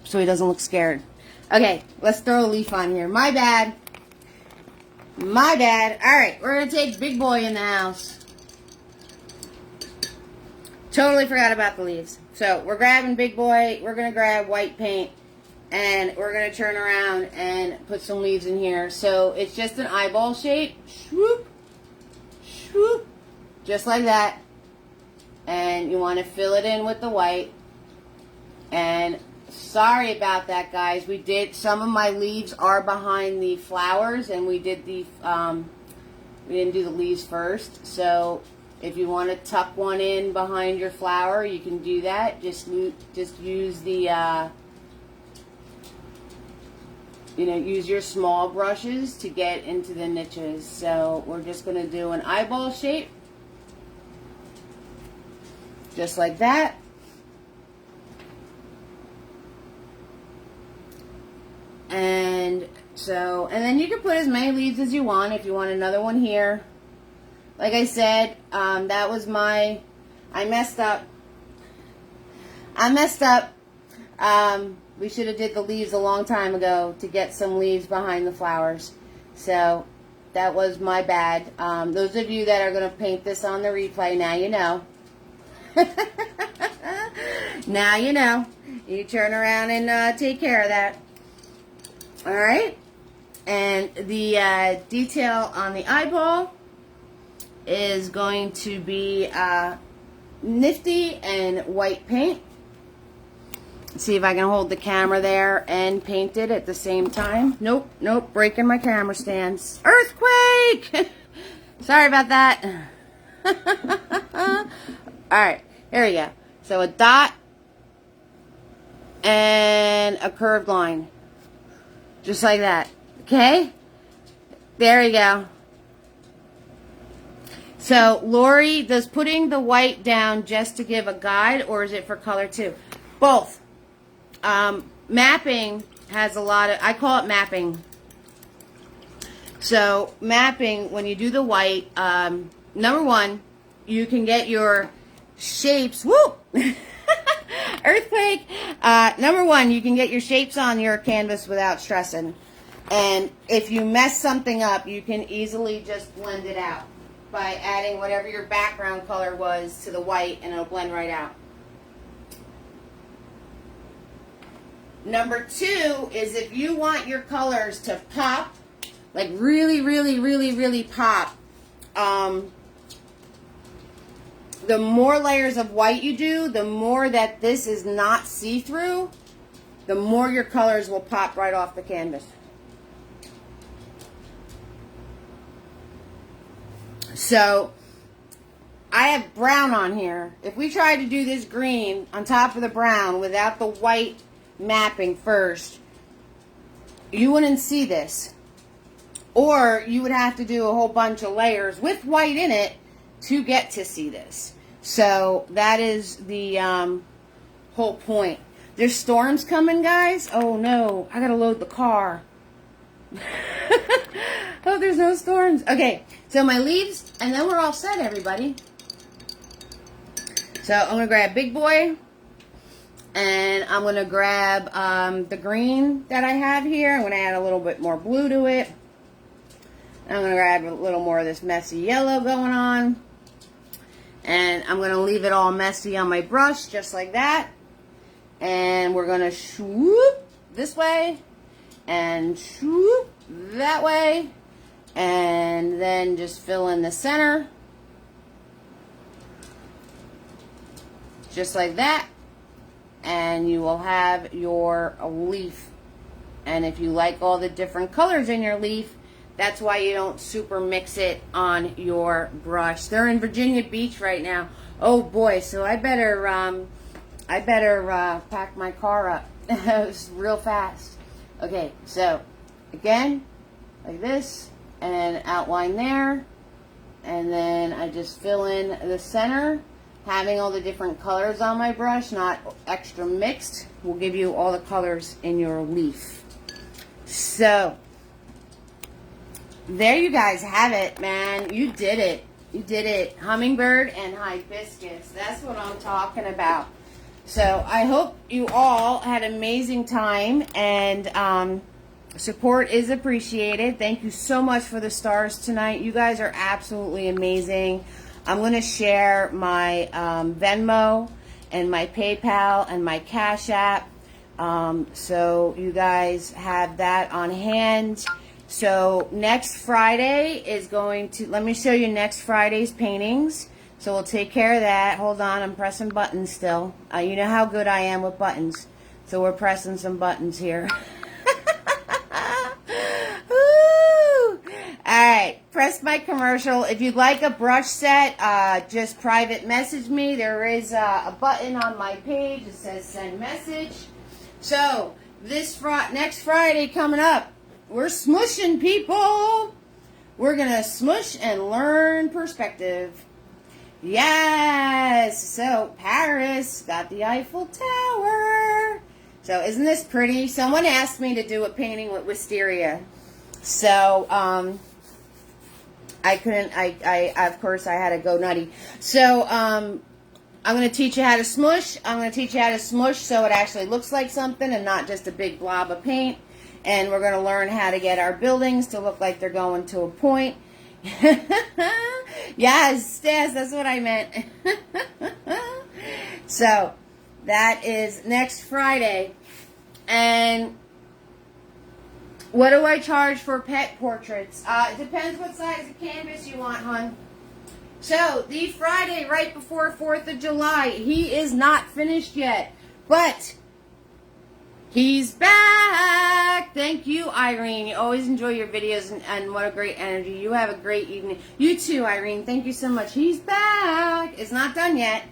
so he doesn't look scared. Okay, let's throw a leaf on here. My bad. My bad. All right, we're going to take Big Boy in the house. Totally forgot about the leaves. So we're grabbing Big Boy. We're going to grab white paint. And we're going to turn around and put some leaves in here. So it's just an eyeball shape. Swoop. Swoop. Just like that. And you want to fill it in with the white. And sorry about that, guys. We did, some of my leaves are behind the flowers. And we did the, we didn't do the leaves first. So if you want to tuck one in behind your flower, you can do that. Just use the, you know, use your small brushes to get into the niches. So we're just going to do an eyeball shape. Just like that. And so, and then you can put as many leaves as you want if you want another one here. Like I said, that was my, I messed up. We should have did the leaves a long time ago to get some leaves behind the flowers. So that was my bad. Those of you that are going to paint this on the replay, now you know. Now you know. You turn around and take care of that. Alright. And the detail on the eyeball is going to be Nifty and white paint. Let's see if I can hold the camera there and paint it at the same time. Nope, nope, breaking my camera stands. Earthquake! Sorry about that. Alright, here we go. So a dot and a curved line. Just like that. Okay? There you go. So, Lori, does putting the white down just to give a guide, or is it for color too? Both. Mapping has a lot of, I call it mapping. So, mapping, when you do the white, number one, you can get your shapes, woo! Earthquake! Number one, you can get your shapes on your canvas without stressing. And if you mess something up, you can easily just blend it out by adding whatever your background color was to the white, and it'll blend right out. Number two is if you want your colors to pop, like really, really, really, really pop, the more layers of white you do, the more that this is not see-through, the more your colors will pop right off the canvas. So, I have brown on here. If we tried to do this green on top of the brown without the white mapping first, you wouldn't see this. Or you would have to do a whole bunch of layers with white in it to get to see this. So, that is the whole point. There's storms coming, guys. Oh, no. I gotta load the car. Oh, there's no storms. Okay, so my leaves, and then we're all set, everybody. So I'm going to grab Big Boy, and I'm going to grab the green that I have here. I'm going to add a little bit more blue to it. I'm going to grab a little more of this messy yellow going on. And I'm going to leave it all messy on my brush, just like that. And we're going to swoop this way, and swoop that way, and then just fill in the center just like that, and you will have your leaf. And if you like all the different colors in your leaf, that's why you don't super mix it on your brush. They're in Virginia Beach right now. Oh boy, so I better pack my car up. It was real fast. Okay, so again, like this, and outline there, and then I just fill in the center, having all the different colors on my brush, not extra mixed, will give you all the colors in your leaf. So, there you guys have it, man. You did it. You did it. Hummingbird and hibiscus. That's what I'm talking about. So, I hope you all had an amazing time, and support is appreciated. Thank you so much for the stars tonight. You guys are absolutely amazing. I'm going to share my Venmo and my PayPal and my Cash App. So you guys have that on hand. So next Friday is going to, let me show you next Friday's paintings. So we'll take care of that. Hold on, I'm pressing buttons still. You know how good I am with buttons. So we're pressing some buttons here. Alright, press my commercial. If you'd like a brush set, just private message me. There is a button on my page that says send message. So, next Friday coming up, we're smushing, people. We're going to smush and learn perspective. Yes! So, Paris got the Eiffel Tower. So, isn't this pretty? Someone asked me to do a painting with wisteria. So, I couldn't, of course, I had to go nutty. So, I'm going to teach you how to smush. I'm going to teach you how to smush so it actually looks like something and not just a big blob of paint. And we're going to learn how to get our buildings to look like they're going to a point. Yes, that's what I meant. So, that is next Friday. And what do I charge for pet portraits? It depends what size of canvas you want, hon. So, the Friday right before 4th of July, he is not finished yet, but he's back. Thank you, Irene. You always enjoy your videos, and what a great energy. You have a great evening. You too, Irene. Thank you so much. He's back. It's not done yet,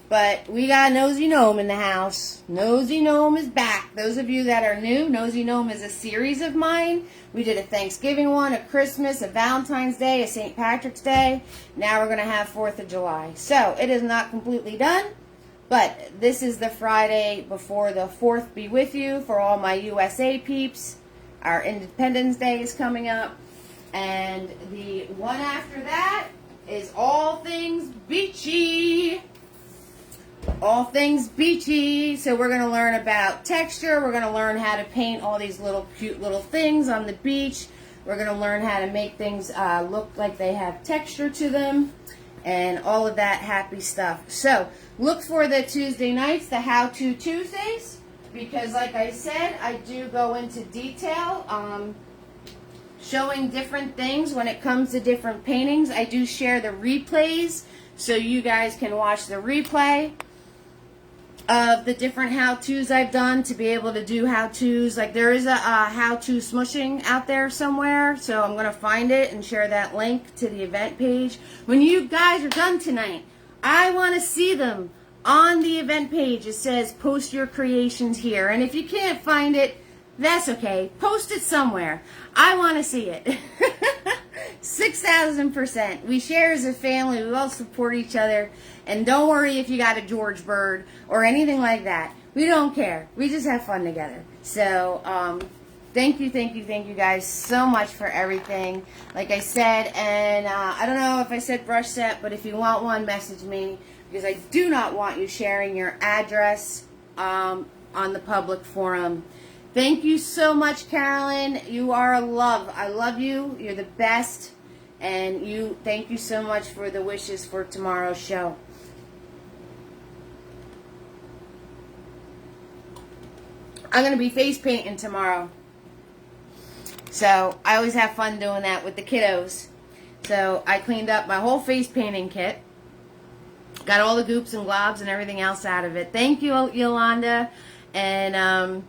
but we got Nosy Gnome in the house. Nosy Gnome is back. Those of you that are new, Nosy Gnome is a series of mine. We did a Thanksgiving one, a Christmas, a Valentine's Day, a St. Patrick's Day. Now we're going to have 4th of July. So, it is not completely done, but this is the Friday before the 4th be with you for all my USA peeps. Our Independence Day is coming up. And the one after that is All Things Beachy. All things beachy. So we're going to learn about texture. We're going to learn how to paint all these little cute little things on the beach. We're going to learn how to make things look like they have texture to them. And all of that happy stuff. So look for the Tuesday nights, the How To Tuesdays. Because like I said, I do go into detail showing different things when it comes to different paintings. I do share the replays so you guys can watch the replay of the different how-tos I've done to be able to do how-tos. Like there is a how-to smushing out there somewhere, so I'm going to find it and share that link to the event page. When you guys are done tonight, I want to see them on the event page. It says post your creations here, and if you can't find it, that's okay. Post it somewhere. I want to see it. 6,000%. We share as a family. We all support each other. And don't worry if you got a George Bird or anything like that. We don't care. We just have fun together. So, thank you guys so much for everything. Like I said, and I don't know if I said brush set, but if you want one, message me. Because I do not want you sharing your address on the public forum. Thank you so much, Carolyn. You are a love. I love you. You're the best. And thank you so much for the wishes for tomorrow's show. I'm going to be face painting tomorrow. So, I always have fun doing that with the kiddos. So, I cleaned up my whole face painting kit. Got all the goops and globs and everything else out of it. Thank you, Yolanda. And,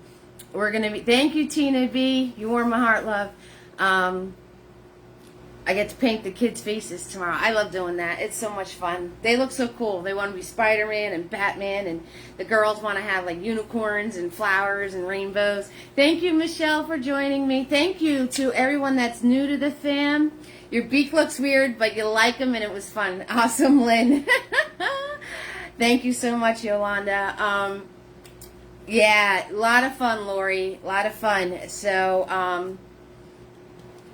we're going to be... Thank you, Tina B. You warm my heart, love. I get to paint the kids' faces tomorrow. I love doing that. It's so much fun. They look so cool. They want to be Spider-Man and Batman, and the girls want to have like unicorns and flowers and rainbows. Thank you, Michelle, for joining me. Thank you to everyone that's new to the fam. Your beak looks weird, but you like them, and it was fun. Awesome, Lynn. Thank you so much, Yolanda. Yeah, a lot of fun, Lori. A lot of fun. So,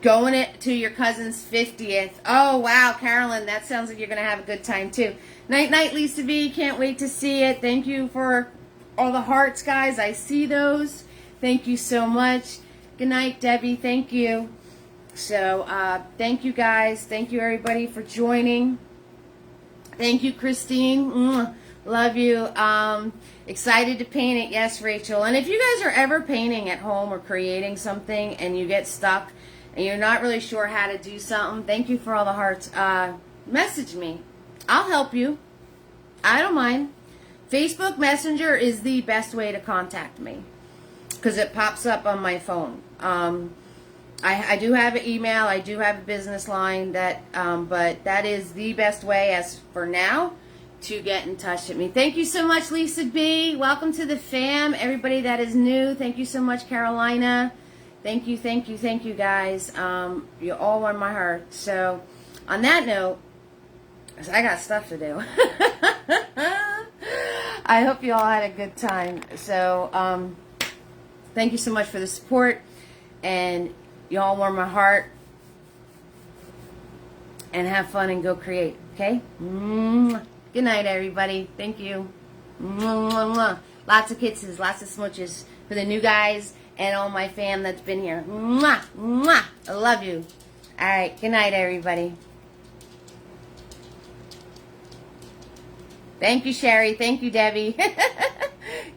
going it to your cousin's 50th. Oh, wow, Carolyn, that sounds like you're going to have a good time, too. Night, night, Lisa B. Can't wait to see it. Thank you for all the hearts, guys. I see those. Thank you so much. Good night, Debbie. Thank you. So, thank you, guys. Thank you, everybody, for joining. Thank you, Christine. Love you. Excited to paint it. Yes, Rachel. And if you guys are ever painting at home or creating something and you get stuck and you're not really sure how to do something, thank you for all the hearts. Message me. I'll help you. I don't mind. Facebook Messenger is the best way to contact me because it pops up on my phone. I do have an email. I do have a business line, but that is the best way as for now to get in touch with me. Thank you so much, Lisa B. Welcome to the fam. Everybody that is new, thank you so much, Carolina. Thank you, guys. You all warm my heart. So, on that note, I got stuff to do. I hope you all had a good time. So, thank you so much for the support. And you all warm my heart. And have fun and go create. Okay? Good night, everybody. Thank you. Lots of kisses, lots of smooches for the new guys and all my fam that's been here. I love you. All right. Good night, everybody. Thank you, Sherry. Thank you, Debbie.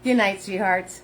Good night, sweethearts.